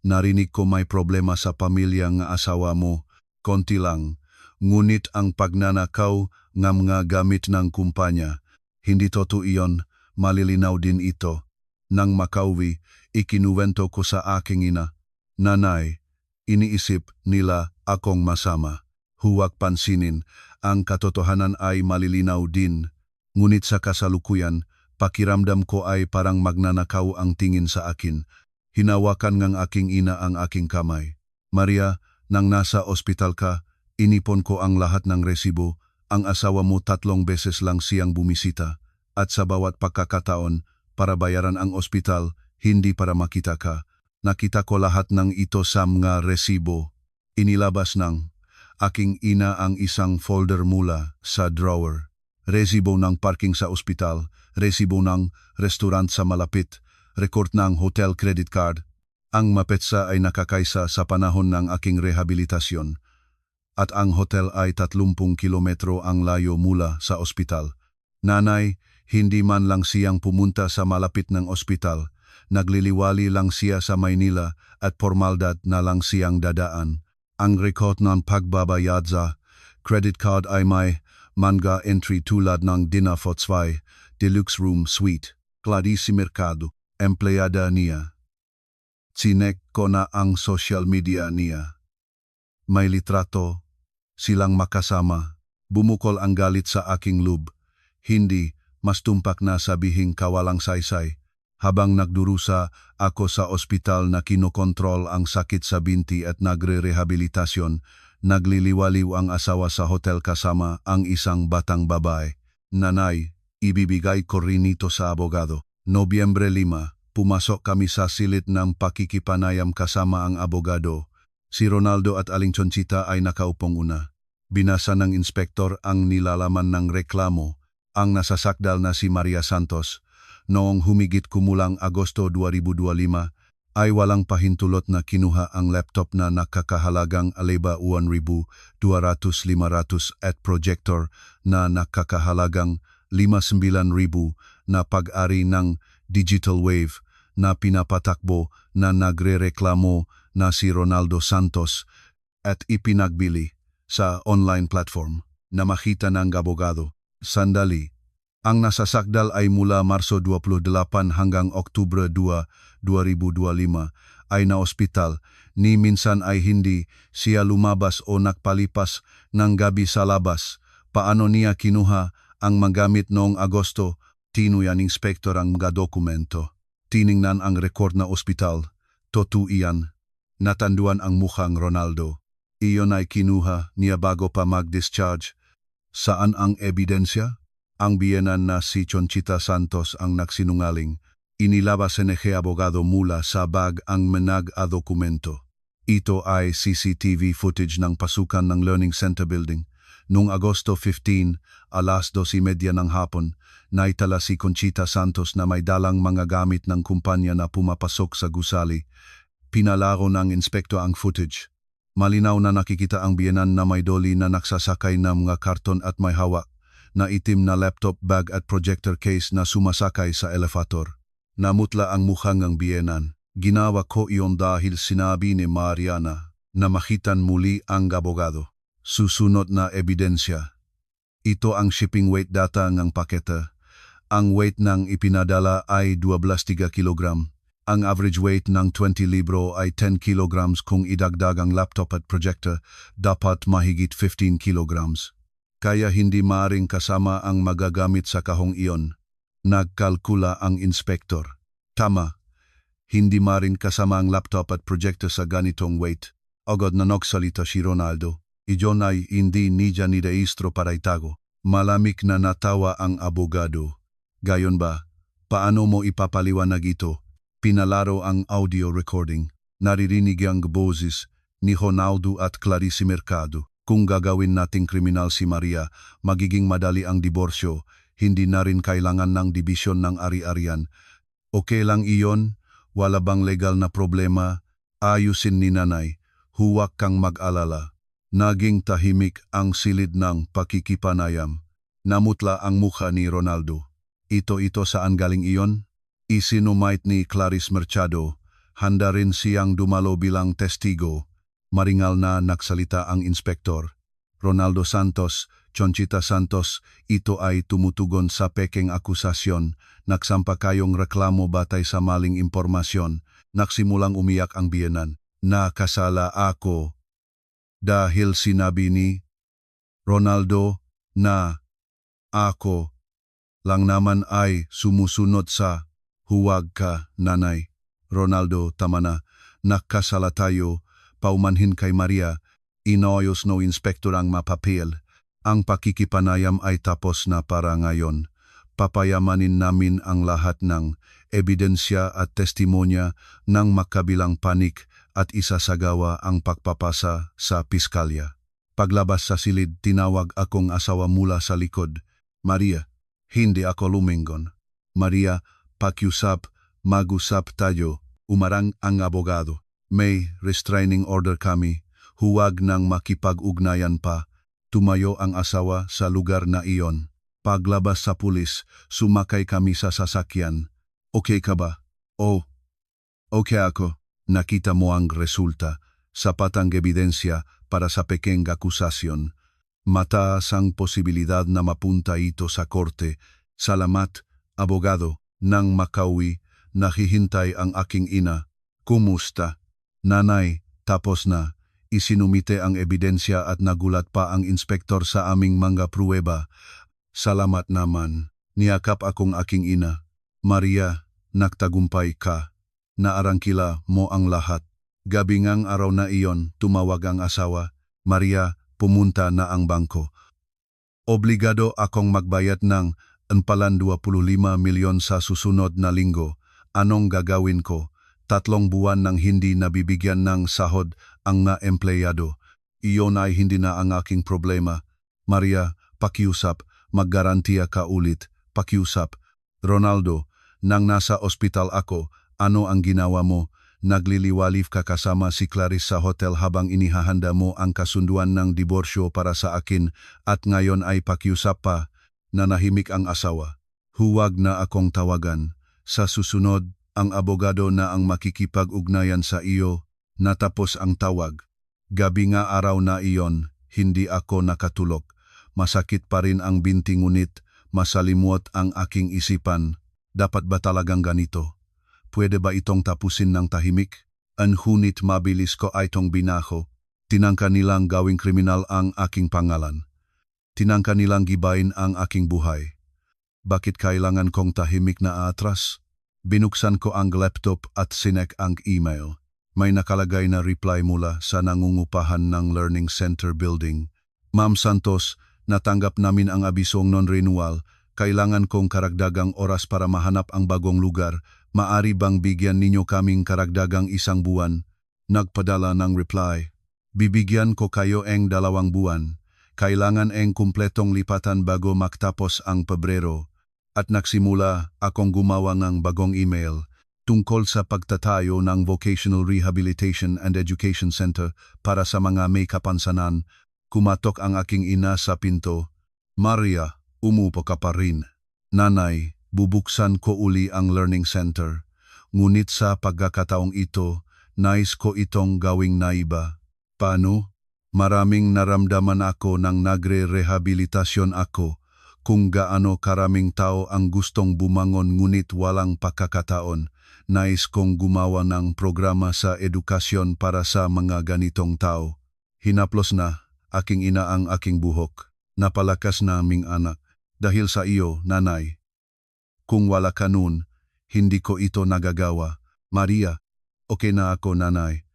Narinig ko may problema sa pamilya ng asawa mo. Konti lang. Ngunit ang pagnanakaw ng mga gamit ng kumpanya. Hindi totoo iyon, malilinaw din ito. Nang makauwi, ikinuwento ko sa aking ina. Nanay, iniisip nila akong masama. Huwag pansinin, ang katotohanan ay malilinaw din. Ngunit sa kasalukuyan, pakiramdam ko ay parang magnanakaw ang tingin sa akin. Hinawakan ng aking ina ang aking kamay. Maria, nang nasa ospital ka, inipon ko ang lahat ng resibo. Ang asawa mo 3 beses lang siyang bumisita. At sa bawat pagkakataon, para bayaran ang ospital, hindi para makita ka. Nakita ko lahat ng ito sa mga resibo. Inilabas ng aking ina ang isang folder mula sa drawer. Resibo ng parking sa ospital, resibo ng restaurant sa malapit, record ng hotel credit card. Ang mapetsa ay nakakaisa sa panahon ng aking rehabilitasyon. At ang hotel ay 30 kilometro ang layo mula sa ospital. Nanay, hindi man lang siyang pumunta sa malapit ng ospital. Nagliliwali lang siya sa Maynila at formalidad na lang siyang dadaan. Ang record ng pagbabayad sa credit card ay may manga entry tulad ng Dina Fotzway, Deluxe Room Suite, Clarice Mercado, empleyada niya. Sinek ko na ang social media niya. May litrato, silang makasama. Bumukol ang galit sa aking loob. Hindi, mas tumpak na sabihing kawalang saysay. Habang nagdurusa ako sa ospital na kinokontrol ang sakit sa binti at nagre-rehabilitasyon, nagliliwaliw ang asawa sa hotel kasama ang isang batang babae. Nanay, ibibigay ko rin ito sa abogado. Nobyembre 5, pumasok kami sa silid ng pakikipanayam kasama ang abogado. Si Ronaldo at Aling Chonchita ay nakaupong una. Binasa ng inspektor ang nilalaman ng reklamo. Ang nasasakdal na si Maria Santos, noong humigit kumulang Agosto 2025, ay walang pahintulot na kinuha ang laptop na nakakahalagang 1,200-500 at projector na nakakahalagang 59,000 na pag-ari ng digital wave na pinapatakbo na nagrereklamo na si Ronaldo Santos at ipinagbili sa online platform na makita ng abogado. Sandali. Ang nasasakdal ay mula Marso 28 hanggang Oktubre 2, 2025 ay na ospital. Ni minsan ay hindi siya lumabas o nagpalipas ng gabi sa labas. Paano niya kinuha ang magamit noong Agosto? Tinuyan inspektor ang mga dokumento. Tiningnan ang record na ospital. Totoo iyan. Natanduan ang mukhang Ronaldo. Iyon ay kinuha niya bago pa mag-discharge. Saan ang ebidensya? Ang biyenan na si Chonchita Santos ang nagsinungaling. Inilabas ng abogado mula sa bag ang menag-a dokumento. Ito ay CCTV footage ng pasukan ng Learning Center Building. Noong Agosto 15, alas 12:30 ng hapon, naitala si Conchita Santos na may dalang mga gamit ng kumpanya na pumapasok sa gusali. Pinalaro ng inspektor ang footage. Malinaw na nakikita ang biyenan na may dolly na nagsasakay ng mga karton at may hawak na itim na laptop bag at projector case na sumasakay sa elevator. Namutla ang mukha ng biyenan. Ginawa ko iyon dahil sinabi ni Mariana na makitan muli ang abogado. Susunod na ebidensya. Ito ang shipping weight data ng pakete. Ang weight ng ipinadala ay 12.3 kilogram. Ang average weight ng 20 libro ay 10 kilograms kung idagdag ang laptop at projector, dapat mahigit 15 kilograms. Kaya hindi maaring kasama ang magagamit sa kahong iyon. Nagkalkula ang inspektor. Tama, hindi marin kasama ang laptop at projector sa ganitong weight. Agad na nagsalita si Ronaldo. Iyon ay hindi niya nireistro para itago. Malamig na natawa ang abogado. Gayon ba, paano mo ipapaliwanag ito? Pinalaro ang audio recording. Naririnig ang boses ni Ronaldo at Clarice Mercado. Kung gagawin nating kriminal si Maria, magiging madali ang diborsyo. Hindi na rin kailangan ng dibisyon ng ari-arian. Okay lang iyon? Wala bang legal na problema? Ayusin ni nanay. Huwag kang mag-alala. Naging tahimik ang silid ng pakikipanayam. Namutla ang mukha ni Ronaldo. Ito saan galing iyon? Isinumait ni Clarice Mercado. Handa rin siyang dumalo bilang testigo. Maringal na nagsalita ang inspektor. Ronaldo Santos, Chonchita Santos, ito ay tumutugon sa pekeng akusasyon. Nagsampa kayong reklamo batay sa maling impormasyon. Nagsimulang umiyak ang biyenan. Nakasala ako. Dahil sinabi ni Ronaldo na ako lang naman ay sumusunod sa huwag ka, nanay. Ronaldo, tama na. Nakasala tayo. Paumanhin kay Maria. Inayos no inspektor ang mapapil. Ang pakikipanayam ay tapos na para ngayon. Papayamanin namin ang lahat ng ebidensya at testimonya ng makabilang panik at isasagawa ang pagpapasa sa piskalya. Paglabas sa silid, tinawag akong asawa mula sa likod. Maria, hindi ako lumingon. Maria, pakiusap, mag-usap tayo. Umarang ang abogado. May restraining order kami. Huwag nang makipag-ugnayan pa. Tumayo ang asawa sa lugar na iyon. Paglabas sa pulis, sumakay kami sa sasakyan. Okay ka ba? Oh, okay ako. Nakita mo ang resulta. Sapat ang ebidensya para sa pekeng akusasyon. Mataas ang posibilidad na mapunta ito sa korte. Salamat, abogado. Nang makauwi, nakihintay ang aking ina. Kumusta? Nanay, tapos na. Isinumite ang ebidensya at nagulat pa ang inspektor sa aming mga pruweba. Salamat naman. Niyakap akong aking ina. Maria, nagtagumpay ka. Naarangkila mo ang lahat. Gabingang araw na iyon, tumawag ang asawa. Maria, pumunta na ang bangko. Obligado akong magbayad ng 25 milyon sa susunod na linggo. Anong gagawin ko? 3 buwan nang hindi nabibigyan ng sahod ang na-empleyado. Iyon ay hindi na ang aking problema. Maria, pakiusap, maggarantiya ka ulit. Pakiusap. Ronaldo, nang nasa ospital ako, ano ang ginawa mo? Nagliliwalif ka kasama si Clarice sa hotel habang inihahanda mo ang kasunduan ng diborsyo para sa akin at ngayon ay pakiusap pa. Nanahimik ang asawa. Huwag na akong tawagan. Sa susunod, ang abogado na ang makikipag-ugnayan sa iyo. Natapos ang tawag. Gabi nga araw na iyon, hindi ako nakatulog. Masakit pa rin ang binti ngunit masalimot ang aking isipan. Dapat ba talagang ganito? Pwede ba itong tapusin ng tahimik? Anhunit mabilis ko ay itong binaho. Tinangka nilang gawing kriminal ang aking pangalan. Tinangka nilang gibain ang aking buhay. Bakit kailangan kong tahimik na atras? Binuksan ko ang laptop at sinek ang email. May nakalagay na reply mula sa nangungupahan ng Learning Center Building. Ma'am Santos, natanggap namin ang abisong non-renewal. Kailangan kong karagdagang oras para mahanap ang bagong lugar. Maari bang bigyan ninyo kaming karagdagang 1 buwan? Nagpadala ng reply. Bibigyan ko kayo ng 2 buwan. Kailangan ng kumpletong lipatan bago magtapos ang Pebrero. At nagsimula akong gumawa ng bagong email tungkol sa pagtatayo ng Vocational Rehabilitation and Education Center para sa mga may kapansanan. Kumatok ang aking ina sa pinto. Maria, umupo ka pa rin. Nanay, bubuksan ko uli ang learning center. Ngunit sa pagkakataong ito, nais ko itong gawing naiba. Paano? Maraming naramdaman ako nang nagre-rehabilitasyon ako. Kung gaano karaming tao ang gustong bumangon ngunit walang pagkakataon, nais kong gumawa ng programa sa edukasyon para sa mga ganitong tao. Hinaplos na, aking ina ang aking buhok. Napalakas na aming anak. Dahil sa iyo, nanay. Kung wala ka nun, hindi ko ito nagagawa. Maria, okay na ako nanay.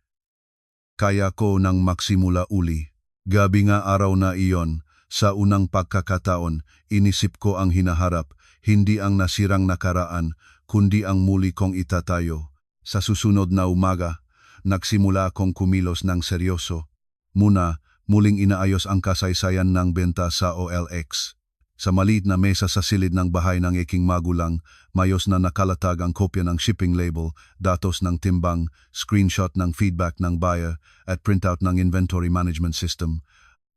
Kaya ko nang magsimula uli. Gabi nga araw na iyon, sa unang pagkakataon, inisip ko ang hinaharap, hindi ang nasirang nakaraan, kundi ang muli kong itatayo. Sa susunod na umaga, nagsimula akong kumilos ng seryoso. Muna, muling inaayos ang kasaysayan ng benta sa OLX. Sa maliit na mesa sa silid ng bahay ng aking magulang, mayos na nakalatag ang kopya ng shipping label, datos ng timbang, screenshot ng feedback ng buyer, at printout ng inventory management system.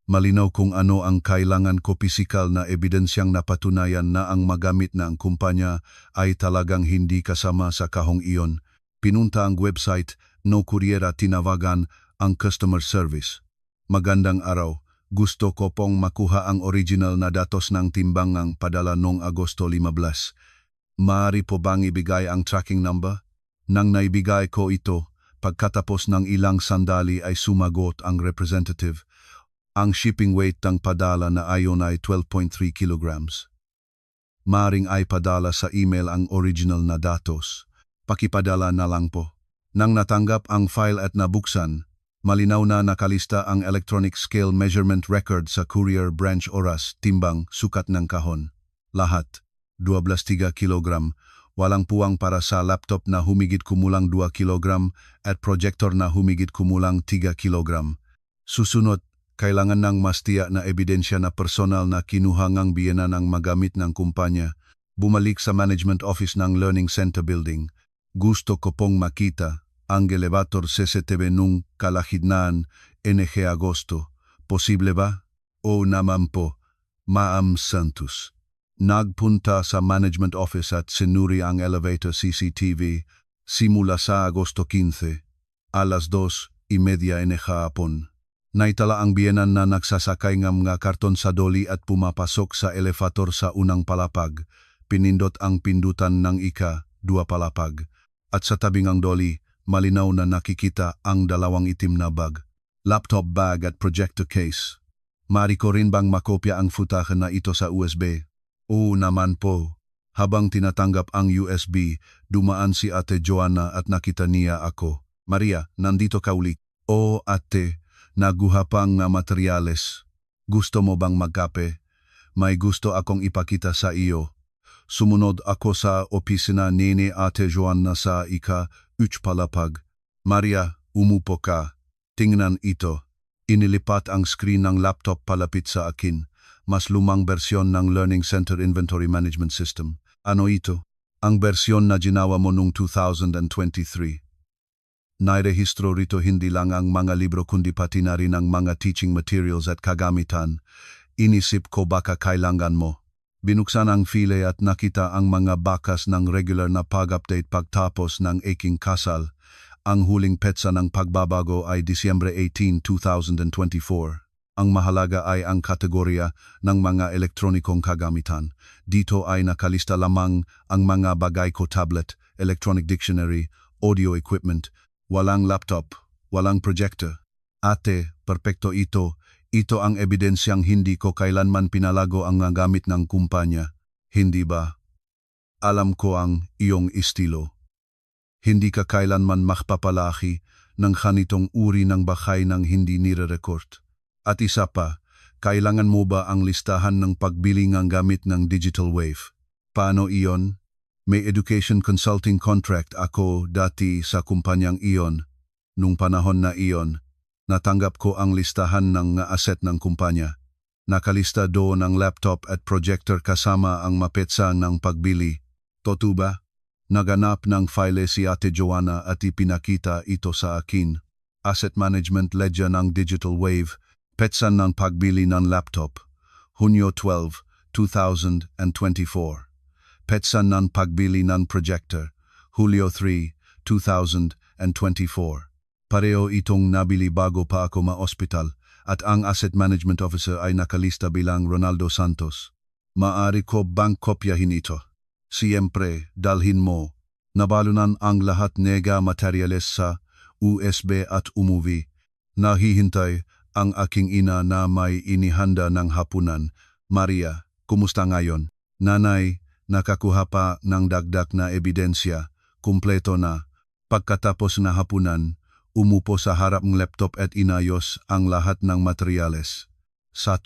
Malinaw kung ano ang kailangan ko, pisikal na ebidensyang napatunayan na ang magamit ng kumpanya ay talagang hindi kasama sa kahong iyon. Pinunta ang website, no kuryera, tinawagan ang customer service. Magandang araw. Gusto ko pong makuha ang original na datos ng timbang ng padala noong Agosto 15. Maaari po bang ibigay ang tracking number? Nang naibigay ko ito, pagkatapos ng ilang sandali ay sumagot ang representative. Ang shipping weight ng padala na ayon ay 12.3 kilograms. Maaring ay padala sa email ang original na datos. Pakipadala na lang po. Nang natanggap ang file at nabuksan, malinaw na nakalista ang electronic scale measurement record sa courier branch, oras, timbang, sukat ng kahon. Lahat, 12.3 kilogram, walang puwang para sa laptop na humigit kumulang 2 kilogram at projector na humigit kumulang 3 kilogram. Susunod, kailangan ng mas tiyak na ebidensya na personal na kinuha ngang biyena ng magamit ng kumpanya. Bumalik sa management office ng Learning Center Building. Gusto ko pong makita ang elevator CCTV nung kalahitnaan NG Agosto. Posible ba? O naman po, Ma'am Santos. Nagpunta sa management office at sinuri ang elevator CCTV simula sa Agosto 15, alas 2:30 NG hapon. Naitala ang biyenan na nagsasakay ng mga karton sa doli at pumapasok sa elevator sa unang palapag. Pinindot ang pindutan ng ika-2 palapag. At sa tabing ang doli, malinaw na nakikita ang dalawang itim na bag, laptop bag at projector case. Maaari ko rin bang makopya ang footage na ito sa USB? Oo naman po. Habang tinatanggap ang USB, dumaan si Ate Joanna at nakita niya ako. Maria, nandito ka uli. Oo ate, naguha pang na materyales. Gusto mo bang magkape? May gusto akong ipakita sa iyo. Sumunod ako sa opisina ni Ate Joanna sa ika-3 palapag. Maria, umupo ka. Tingnan ito. Inilipat ang screen ng laptop palapit sa akin. Mas lumang bersyon ng Learning Center Inventory Management System. Ano ito? Ang bersyon na ginawa mo noong 2023. Nairehistro rito hindi lang ang mga libro kundi pati na rin ang mga teaching materials at kagamitan. Inisip ko baka kailangan mo. Binuksan ang file at nakita ang mga bakas ng regular na pag-update pagtapos ng aking kasal. Ang huling petsa ng pagbabago ay Disyembre 18, 2024. Ang mahalaga ay ang kategorya ng mga elektronikong kagamitan. Dito ay nakalista lamang ang mga bagay ko: tablet, electronic dictionary, audio equipment, walang laptop, walang projector. Ate, perpekto ito. Ito ang ebidensyang hindi ko kailanman pinalago ang gamit ng kumpanya. Hindi ba? Alam ko ang iyong estilo. Hindi ka kailanman makpapalaki ng ganitong uri ng bahay ng hindi nire-record. At isa pa, kailangan mo ba ang listahan ng pagbili ng gamit ng Digital Wave? Paano iyon? May education consulting contract ako dati sa kumpanyang iyon. Nung panahon na iyon, natanggap ko ang listahan ng asset ng kumpanya. Nakalista doon ang laptop at projector kasama ang mapetsa ng pagbili. Totoo ba? Naganap ng file si Ate Joanna at ipinakita ito sa akin. Asset Management Ledger ng Digital Wave, petsa ng pagbili ng laptop. Hunyo 12, 2024. Petsa ng pagbili ng projector. Hulyo 3, 2024. Pareho itong nabili bago pa ako ma-ospital at ang asset management officer ay nakalista bilang Ronaldo Santos. Maaari ko bang kopyahin ito? Siyempre, dalhin mo. Nabalunan ang lahat nega materyales sa USB at umuwi. Nahihintay ang aking ina na may inihanda ng hapunan. Maria, kumusta ngayon? Nanay, Nakakuha pa ng dagdag na ebidensya, kumpleto na. Pagkatapos na hapunan, umupo sa harap ng laptop at inayos ang lahat ng materyales. 1.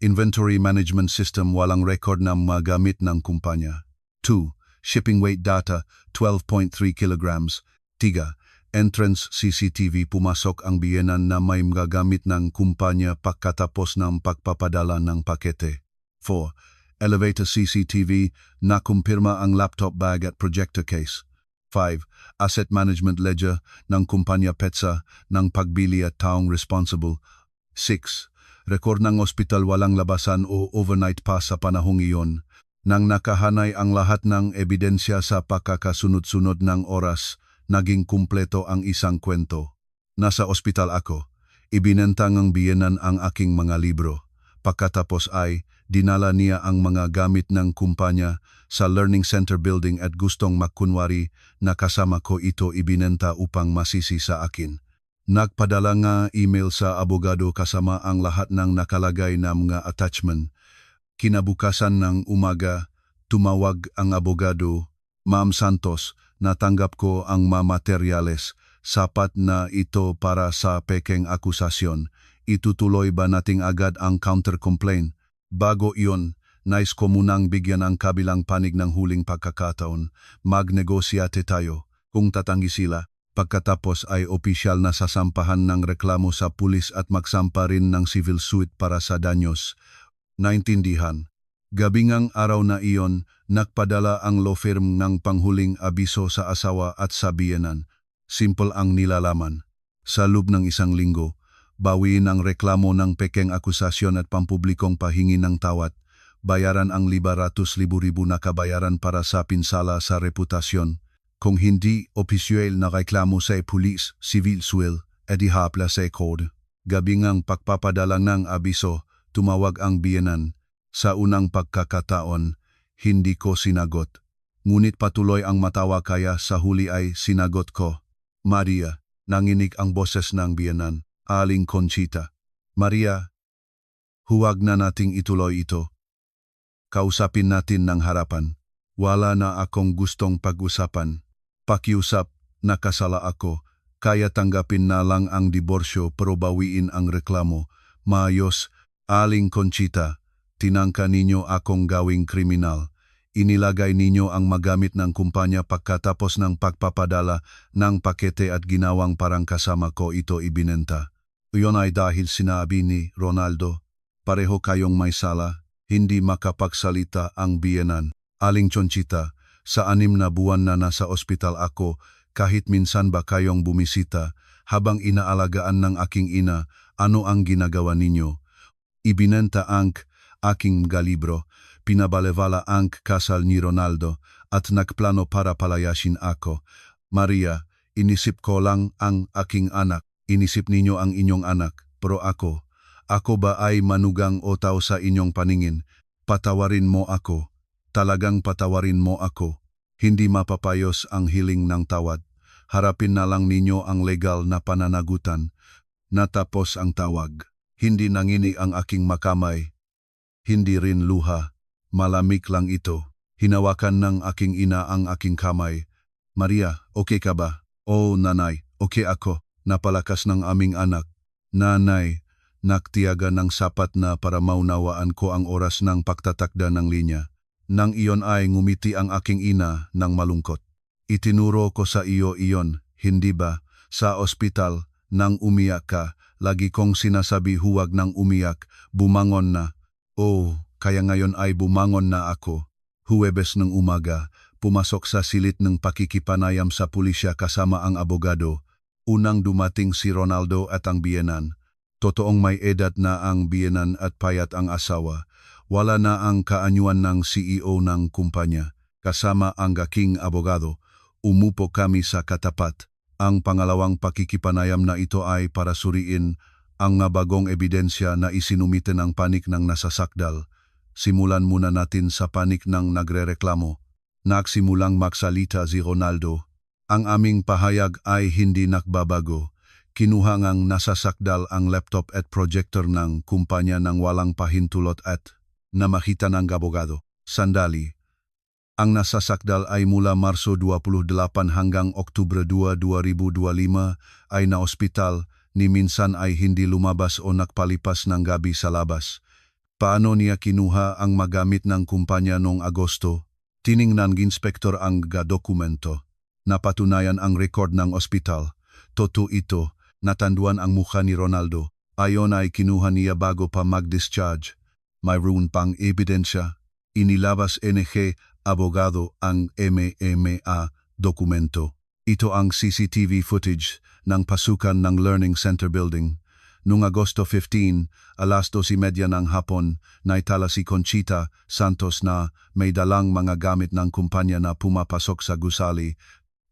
Inventory Management System walang record na magamit ng kumpanya. 2. Shipping weight data 12.3 kilograms. 3. Entrance CCTV pumasok ang biyenan na may magagamit ng kumpanya pagkatapos ng pagpapadala ng pakete. 4. Elevator CCTV na kumpirma ang laptop bag at projector case. 5. Asset Management Ledger ng kumpanya PETSA ng pagbili at taong responsible. 6. Record ng ospital walang labasan o overnight pass sa panahong iyon. Nang nakahanay ang lahat ng ebidensya sa pagkakasunod-sunod ng oras, naging kumpleto ang isang kwento. Nasa ospital ako, ibinenta ng biyenan ang aking mga libro. Pagkatapos ay, dinala niya ang mga gamit ng kumpanya sa Learning Center building at gustong magkunwari na kasama ko ito ibinenta upang masisi sa akin. Nagpadala nga email sa abogado kasama ang lahat ng nakalagay na mga attachment. Kinabukasan ng umaga, tumawag ang abogado, Ma'am Santos, natanggap ko ang mga materyales, sapat na ito para sa pekeng akusasyon. Itutuloy ba nating agad ang counter-complaint? Bago iyon, nais ko munang bigyan ang kabilang panig ng huling pagkakataon. Magnegosyate tayo. Kung tatanggi sila, pagkatapos ay opisyal na sasampahan ng reklamo sa pulis at magsampa rin ng civil suit para sa danyos. Naintindihan. Gabingang araw na iyon, nagpadala ang law firm ng panghuling abiso sa asawa at sa biyenan. Simple ang nilalaman. Sa loob ng isang linggo, bawiin ang reklamo ng pekeng akusasyon at pampublikong pahingi ng tawad. Bayaran ang 500,000 na kabayaran para sa pinsala sa reputasyon. Kung hindi opisyal na reklamo sa pulis, civil suit, edihapla sa code. Gabingang pagpapadala ng abiso, tumawag ang biyenan. Sa unang pagkakataon, hindi ko sinagot. Ngunit patuloy ang matawa kaya sa huli ay sinagot ko. Maria, nanginig ang boses ng biyenan. Aling Conchita. Maria, huwag na nating ituloy ito. Kausapin natin ng harapan. Wala na akong gustong pag-usapan. Pakiusap, nakasala ako. Kaya tanggapin na lang ang diborsyo pero bawiin ang reklamo. Maayos, Aling Conchita. Tinangka ninyo akong gawing kriminal. Inilagay ninyo ang magamit ng kumpanya pagkatapos ng pagpapadala ng pakete at ginawang parang kasama ko ito ibinenta. Iyon ay dahil sinabi ni Ronaldo, pareho kayong may sala, hindi makapagsalita ang biyenan. Aling Conchita, sa 6 na buwan na nasa ospital ako, kahit minsan ba kayong bumisita, habang inaalagaan ng aking ina, ano ang ginagawa ninyo? Ibinenta ang aking mga libro, pinabalevala ang kasal ni Ronaldo at nagplano para palayasin ako. Maria, inisip ko lang ang aking anak, inisip ninyo ang inyong anak, pero ako ba ay manugang o tao sa inyong paningin? Patawarin mo ako, talagang patawarin mo ako. Hindi mapapayos ang hiling ng tawad. Harapin na lang ninyo ang legal na pananagutan. Natapos ang tawag. Hindi nanginig ang aking makamay. Hindi rin luha, malamig lang ito. Hinawakan ng aking ina ang aking kamay. Maria, okay ka ba? Oh, nanay, okay ako. Napalakas ng aming anak. Nanay, naktiyaga ng sapat na para maunawaan ko ang oras ng pagtatakda ng linya. Nang iyon ay ngumiti ang aking ina ng malungkot. Itinuro ko sa iyo iyon, hindi ba? Sa ospital, nang umiyak ka, lagi kong sinasabi huwag nang umiyak, bumangon na. Oh, kaya ngayon ay bumangon na ako. Huwebes ng umaga, pumasok sa silit ng pakikipanayam sa pulisya kasama ang abogado. Unang dumating si Ronaldo at ang biyenan. Totoong may edad na ang biyenan at payat ang asawa. Wala na ang kaanyuan ng CEO ng kumpanya. Kasama ang aking abogado, umupo kami sa katapat. Ang pangalawang pakikipanayam na ito ay para suriin ang bagong ebidensya na isinumite ng panik ng nasasakdal. Simulan muna natin sa panik ng nagrereklamo. Nagsimulang magsalita si Ronaldo. Ang aming pahayag ay hindi nakbabago. Kinuha ngang nasasakdal ang laptop at projector ng kumpanya ng walang pahintulot at na makita ng abogado. Sandali, Ang nasasakdal ay mula Marso 28 hanggang Oktubre 2, 2025 ay na-ospital ni minsan ay hindi lumabas o nakpalipas ng gabi sa labas. Paano niya kinuha ang magamit ng kumpanya noong Agosto? Tiningnan ng inspektor ang dokumento. Napatunayan ang record ng ospital. Totoo ito, natanduan ang mukha ni Ronaldo. Ayon ay kinuha niya bago pa mag-discharge. Mayroon pang ebidensya. Inilabas NG abogado ang MMA dokumento. Ito ang CCTV footage ng pasukan ng Learning Center Building. Noong Agosto 15, alas 12:30 ng hapon, naitala si Conchita Santos na may dalang mga gamit ng kumpanya na pumapasok sa gusali.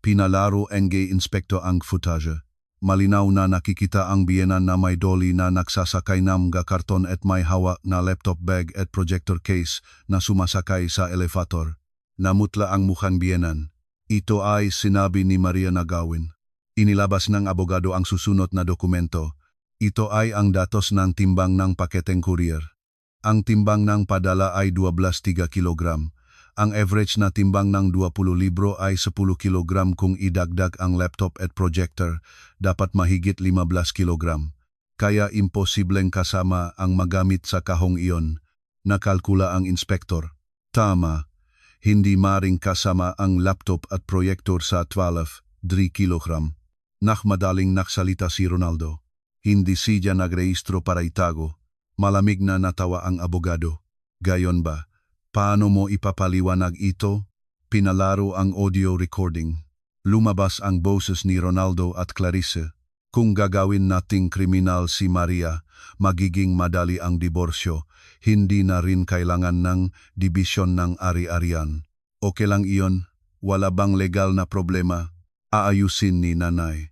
Pinalaro NG inspekto ang footage. Malinaw na nakikita ang biyenan na may dolly na nagsasakay ng karton at may hawak na laptop bag at projector case na sumasakay sa elevator. Namutla ang mukhang biyenan. Ito ay sinabi ni Maria na gawin. Inilabas ng abogado ang susunod na dokumento. Ito ay ang datos ng timbang ng paketeng courier. Ang timbang ng padala ay 12.3 kilogram. Ang average na timbang ng 20 libro ay 10 kilogram kung idagdag ang laptop at projector, dapat mahigit 15 kilogram. Kaya imposibleng kasama ang magamit sa kahong iyon. Nakalkula ang inspektor. Tama. Hindi maring kasama ang laptop at proyektor sa 12.3 kilogram. Madaling naksalita si Ronaldo. Hindi siya nagrehistro para itago. Malamig na natawa ang abogado. Gayon ba? Paano mo ipapaliwanag ito? Pinalaro ang audio recording. Lumabas ang boses ni Ronaldo at Clarice. Kung gagawin nating kriminal si Maria, magiging madali ang diborsyo. Hindi na rin kailangan ng dibisyon ng ari-arian. Okay lang iyon, wala bang legal na problema? Aayusin ni nanay.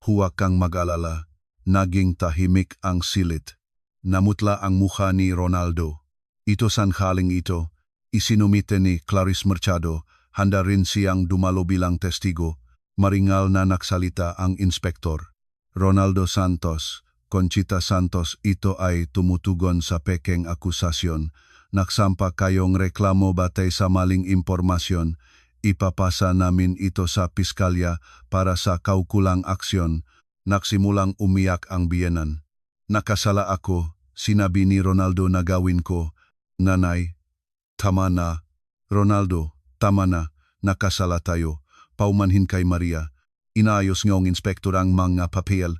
Huwag kang mag-alala, naging tahimik ang silit. Namutla ang mukha ni Ronaldo. Ito sanhaling ito, isinumite ni Clarice Mercado, handa rin siyang dumalo bilang testigo. Maringal na naksalita ang inspektor. Ronaldo Santos, Conchita Santos, ito ay tumutugon sa pekeng akusasyon. Nagsampa kayong reklamo batay sa maling impormasyon. Ipapasa namin ito sa piskalya para sa kaukulang aksyon. Nagsimulang umiyak ang biyenan. Nakasala ako, sinabi ni Ronaldo na gawin ko. Nanay, tama na. Ronaldo, tama na. Nakasala tayo. Paumanhin kay Maria. Inaayos ngayong inspektor ang mga papel.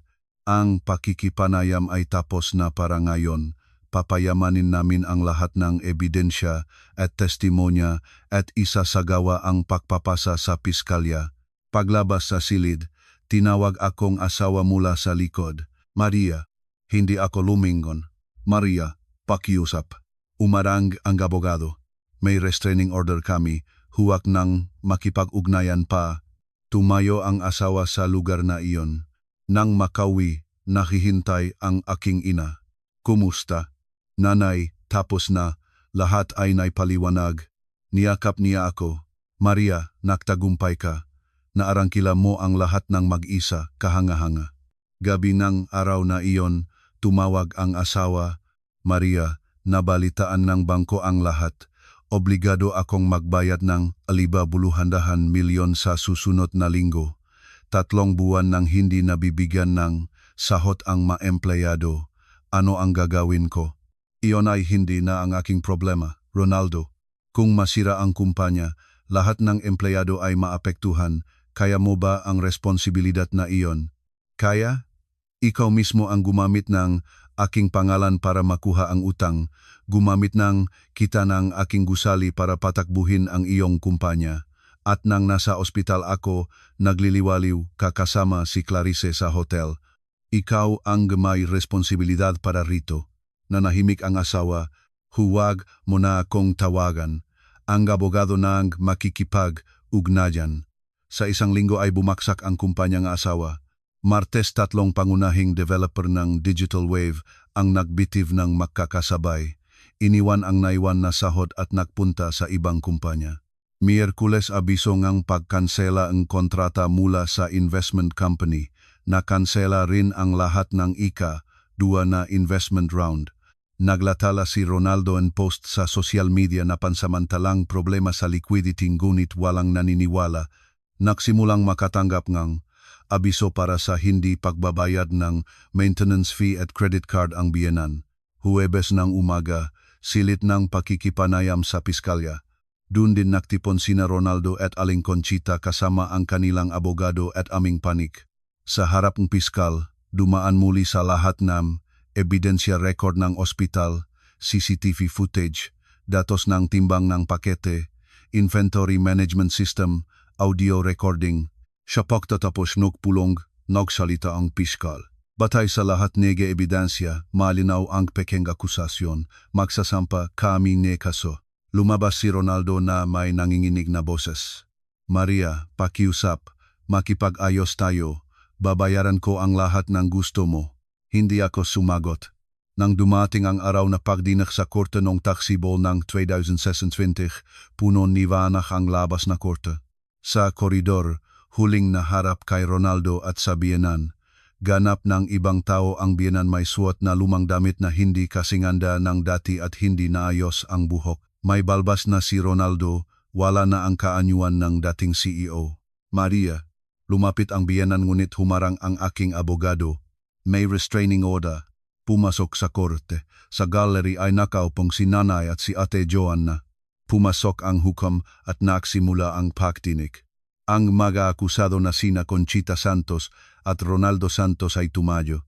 Ang pakikipanayam ay tapos na para ngayon. Papayamanin namin ang lahat ng ebidensya at testimonya at isasagawa ang pagpapasa sa piskalya. Paglabas sa silid, tinawag akong asawa mula sa likod. Maria, hindi ako lumingon. Maria, pakiusap. Umarang ang abogado. May restraining order kami, huwag nang makipag-ugnayan pa. Tumayo ang asawa sa lugar na iyon. Nang makauwi, nakihintay ang aking ina. Kumusta? Nanay, tapos na, lahat ay naipaliwanag. Niyakap niya ako. Maria, nagtagumpay ka. Naarangkila mo ang lahat ng mag-isa, kahanga-hanga. Gabi ng araw na iyon, tumawag ang asawa. Maria, nabalitaan ng bangko ang lahat. Obligado akong magbayad ng 500 milyon sa susunod na linggo. 3 buwan nang hindi nabibigyan ng sahot ang maempleyado. Ano ang gagawin ko? Iyon ay hindi na ang aking problema, Ronaldo. Kung masira ang kumpanya, lahat ng empleyado ay maapektuhan. Kaya mo ba ang responsibilidad na iyon? Kaya? Ikaw mismo ang gumamit ng aking pangalan para makuha ang utang. Gumamit ng kita ng aking gusali para patakbuhin ang iyong kumpanya. At nang nasa ospital ako, nagliliwaliw kakasama si Clarice sa hotel. Ikaw ang may responsibilidad para rito. Nanahimik ang asawa, huwag mo na akong tawagan. Ang abogado nang makikipag-ugnayan. Sa 1 linggo ay bumaksak ang kumpanya ng asawa. Martes 3 pangunahing developer ng Digital Wave ang nagbitiv ng magkakasabay. Iniwan ang naiwan na sahod at nagpunta sa ibang kumpanya. Miyerkules abiso ngang pagkansela ang kontrata mula sa investment company. Nakansela rin ang lahat ng ika-2 na investment round. Naglatala si Ronaldo en post sa social media na pansamantalang problema sa liquidity ngunit walang naniniwala. Nagsimulang makatanggap ng abiso para sa hindi pagbabayad ng maintenance fee at credit card ang biyenan. Huwebes ng umaga, silit ng pakikipanayam sa piskalya. Dun din naktipon sina Ronaldo at Aling Conchita kasama ang kanilang abogado at aming panik. Sa harap ng piskal, dumaan muli sa lahat ng ebidensya record ng ospital, CCTV footage, datos ng timbang ng pakete, inventory management system, audio recording. Siya pagtatapos nagpulong, nagsalita ang piskal. Batay sa lahat nege ebidensya, malinaw ang pekeng akusasyon, magsasampa kami ne kaso. Lumabas si Ronaldo na may nanginginig na boses. Maria, pakiusap, makipag-ayos tayo, babayaran ko ang lahat ng gusto mo. Hindi ako sumagot. Nang dumating ang araw na pagdinak sa korte ng taksibol ng 2026, puno ni Vanach ang labas na korte. Sa koridor, huling naharap kay Ronaldo at sa biyenan. Ganap ng ibang tao ang biyenan may suot na lumang damit na hindi kasinganda ng dati at hindi naayos ang buhok. May balbas na si Ronaldo, wala na ang kaanyuan ng dating CEO. Maria, lumapit ang biyenan ngunit humarang ang aking abogado. May restraining order. Pumasok sa korte. Sa gallery ay nakaupong si Nanay at si Ate Joanna. Pumasok ang hukom at nagsimula ang pagtinik. Ang mag-aakusado na sina Conchita Santos at Ronaldo Santos ay tumayo.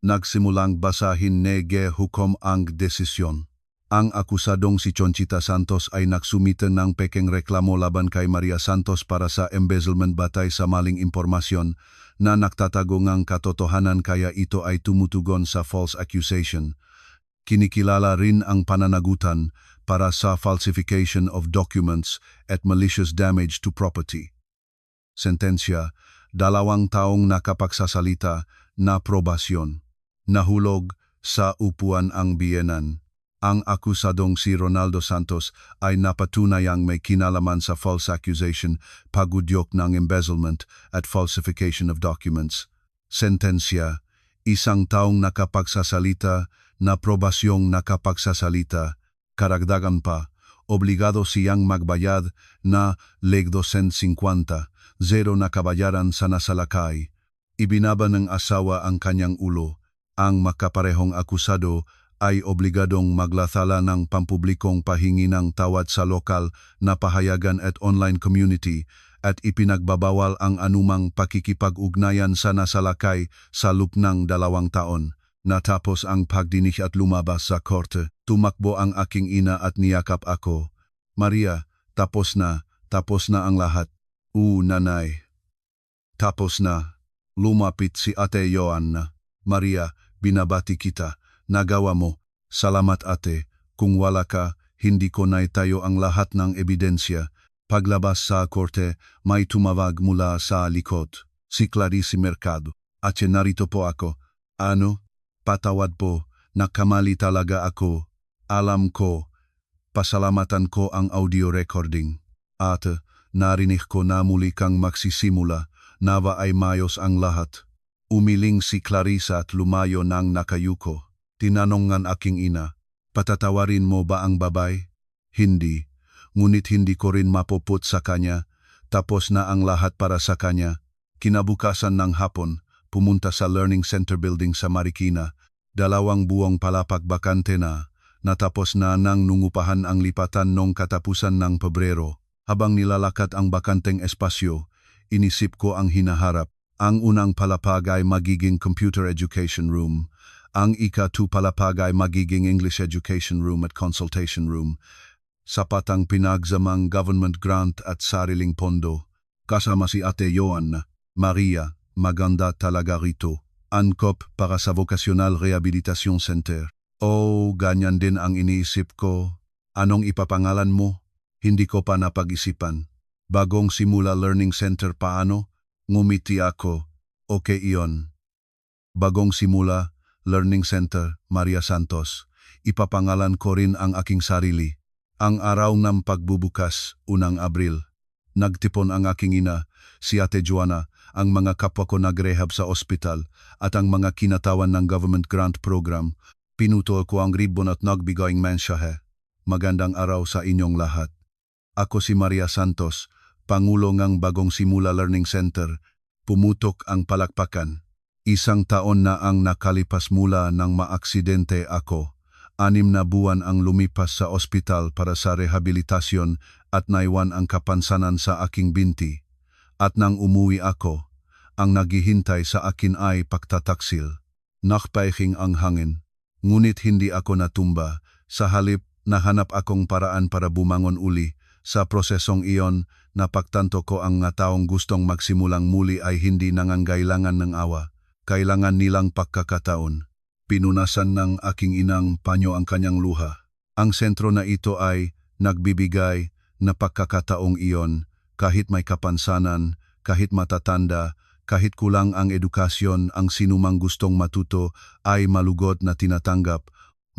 Nagsimulang basahin nege hukom ang desisyon. Ang akusadong si Conchita Santos ay nagsumite ng pekeng reklamo laban kay Maria Santos para sa embezzlement batay sa maling impormasyon na nagtatago ng katotohanan kaya ito ay tumutugon sa false accusation. Kinikilala rin ang pananagutan para sa falsification of documents at malicious damage to property. Sentensya, 2 taong nakapagsasalita na probasyon. Nahulog sa upuan ang biyenan. Ang akusadong si Ronaldo Santos ay napatunayang may kinalaman sa false accusation, pagudyok ng embezzlement at falsification of documents. Sentensya, 1 taong nakapagsasalita na probasyong nakapagsasalita. Karagdagan pa, obligado siyang magbayad na leg 250, 0 na kabayaran sa nasalakay. Ibinaba ng asawa ang kanyang ulo. Ang makaparehong akusado ay obligadong maglathala ng pampublikong pahingi ng tawad sa lokal na pahayagan at online community at ipinagbabawal ang anumang pakikipag-ugnayan sa nasalakay sa loob ng 2 taon. Natapos ang pagdinig at lumabas sa korte, tumakbo ang aking ina at niyakap ako. Maria, tapos na ang lahat. Nanay. Tapos na. Lumapit si Ate Joanna. Maria, binabati kita. Nagawa mo. Salamat ate. Kung wala ka, hindi ko naitayo ang lahat ng ebidensya. Paglabas sa korte, may tumawag mula sa likod. Si Clarice Mercado. Ate, narito po ako. Ano? Patawad po. Nakamali talaga ako. Alam ko. Pasalamatan ko ang audio recording. Ate, narinig ko na muli kang magsisimula. Nawa ay mayos ang lahat. Umiling si Clarissa at lumayo ng nakayuko. Tinanong ng aking ina, patatawarin mo ba ang babay? Hindi, ngunit hindi ko rin mapuput sa kanya, tapos na ang lahat para sa kanya. Kinabukasan ng hapon, pumunta sa Learning Center Building sa Marikina, 2 buwang palapag bakante na, natapos na nang nungupahan ang lipatan nung katapusan ng Pebrero. Habang nilalakad ang bakanteng espasyo, inisip ko ang hinaharap. Ang unang palapag ay magiging computer education room. Ang ika-2 palapag ay magiging English education room at consultation room. Sapat ang pinagsamang government grant at sariling pondo. Kasama si Ate Joanna. Maria, maganda talaga rito. Angkop para sa Vocational Rehabilitation Center. Ganyan din ang iniisip ko. Anong ipapangalan mo? Hindi ko pa napag-isipan. Bagong simula learning center paano? Ngumiti ako. Okay iyon. Bagong simula Learning Center, Maria Santos. Ipapangalan ko rin ang aking sarili. Ang araw ng pagbubukas, 1 Abril. Nagtipon ang aking ina, si Ate Joanna, ang mga kapwa ko nagrehab sa ospital at ang mga kinatawan ng government grant program Pinutol ko ang ribbon at nagbigay ng mensahe. Magandang araw sa inyong lahat. Ako si Maria Santos, Pangulo ng Bagong Simula Learning Center. Pumutok ang palakpakan. 1 taon na ang nakalipas mula nang maaksidente ako. 6 na buwan ang lumipas sa ospital para sa rehabilitasyon at naiwan ang kapansanan sa aking binti. At nang umuwi ako, ang naghihintay sa akin ay pagtataksil. Nakpaihing ang hangin. Ngunit hindi ako natumba. Sa halip, nahanap akong paraan para bumangon uli. Sa prosesong iyon, napagtanto ko ang nga taong gustong magsimulang muli ay hindi nangangailangan ng awa. Kailangan nilang pagkakataon. Pinunasan ng aking inang panyo ang kanyang luha. Ang sentro na ito ay nagbibigay na pagkakataong iyon kahit may kapansanan, kahit matatanda, kahit kulang ang edukasyon, ang sinumang gustong matuto ay malugod na tinatanggap.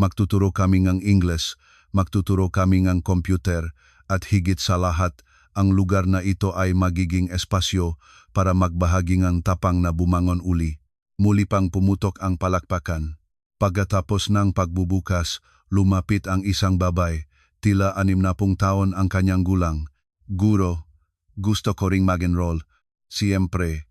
Magtuturo kami ng Ingles, magtuturo kami ng computer, at higit sa lahat, ang lugar na ito ay magiging espasyo para magbahagi ng tapang na bumangon uli. Muli pang pumutok ang palakpakan. Pagkatapos ng pagbubukas, lumapit ang isang babay. Tila 60 taon ang kanyang gulang. Guro, gusto ko ring mag-enroll. Siyempre.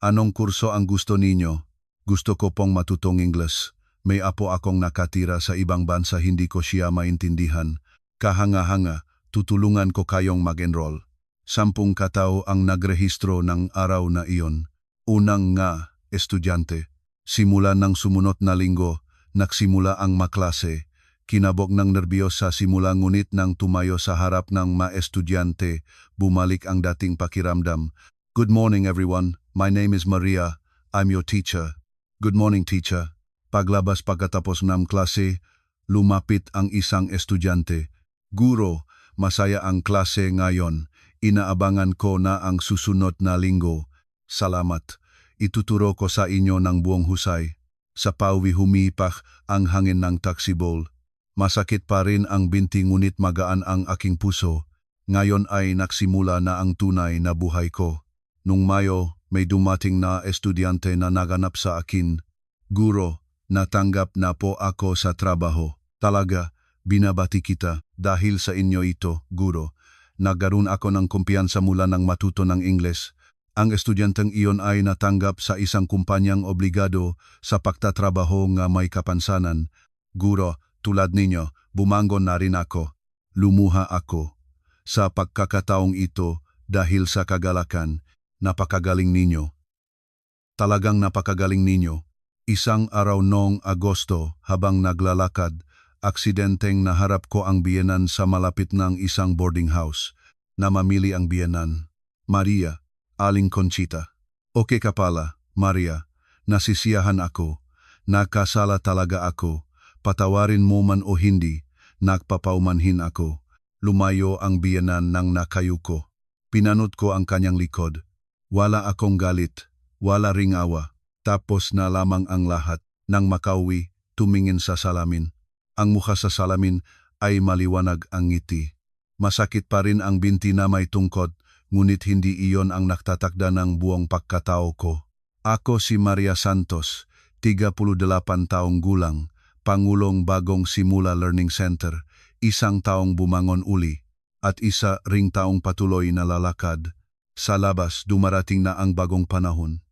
Anong kurso ang gusto ninyo? Gusto ko pong matutong Ingles. May apo akong nakatira sa ibang bansa, hindi ko siya maintindihan. Kahanga-hanga, tutulungan ko kayong mag-enroll. 10 katao ang nagrehistro ng araw na iyon. Unang nga, estudyante. Simula ng sumunod na linggo, nagsimula ang maklase. Kinabog ng nerbiyos sa simula, ngunit nang tumayo sa harap ng mga estudyante, bumalik ang dating pakiramdam. Good morning everyone, my name is Maria, I'm your teacher. Good morning teacher. Paglabas pagkatapos ng klase, lumapit ang isang estudyante. Guro, masaya ang klase ngayon. Inaabangan ko na ang susunod na linggo. Salamat. Ituturo ko sa inyo ng buong husay. Sa pauwi humipak ang hangin ng taxi bowl. Masakit pa rin ang binti ngunit magaan ang aking puso. Ngayon ay nagsimula na ang tunay na buhay ko. Nung Mayo, may dumating na estudyante na naganap sa akin. Guro, natanggap na po ako sa trabaho. Talaga, binabati kita dahil sa inyo ito, guro. Nagkaroon ako ng kumpiyansa mula nang matuto ng Ingles. Ang estudyanteng iyon ay natanggap sa isang kumpanyang obligado sa pagtatrabaho nga may kapansanan. Guro, tulad ninyo, bumangon na rin ako. Lumuha ako. Sa pagkakataong ito, dahil sa kagalakan, napakagaling ninyo. Talagang napakagaling ninyo. Isang araw noong Agosto, habang naglalakad, aksidenteng naharap ko ang biyenan sa malapit ng isang boarding house. Namamili ang biyenan. Maria, Aling Conchita. Okay ka pala, Maria. Nasisiyahan ako. Nakasala talaga ako. Patawarin mo man o hindi, nagpapaumanhin ako. Lumayo ang biyenan ng nakayuko. Pinanot ko ang kanyang likod. Wala akong galit, wala ring awa. Tapos na lamang ang lahat. Nang makauwi, tumingin sa salamin. Ang mukha sa salamin ay maliwanag ang ngiti. Masakit pa rin ang binti na may tungkod, ngunit hindi iyon ang nagtatakda ng buong pagkatao ko. Ako si Maria Santos, 38 taong gulang, Pangulong Bagong Simula Learning Center, 1 taong bumangon uli, at 1 ring taong patuloy na lalakad. Sa labas, dumarating na ang bagong panahon.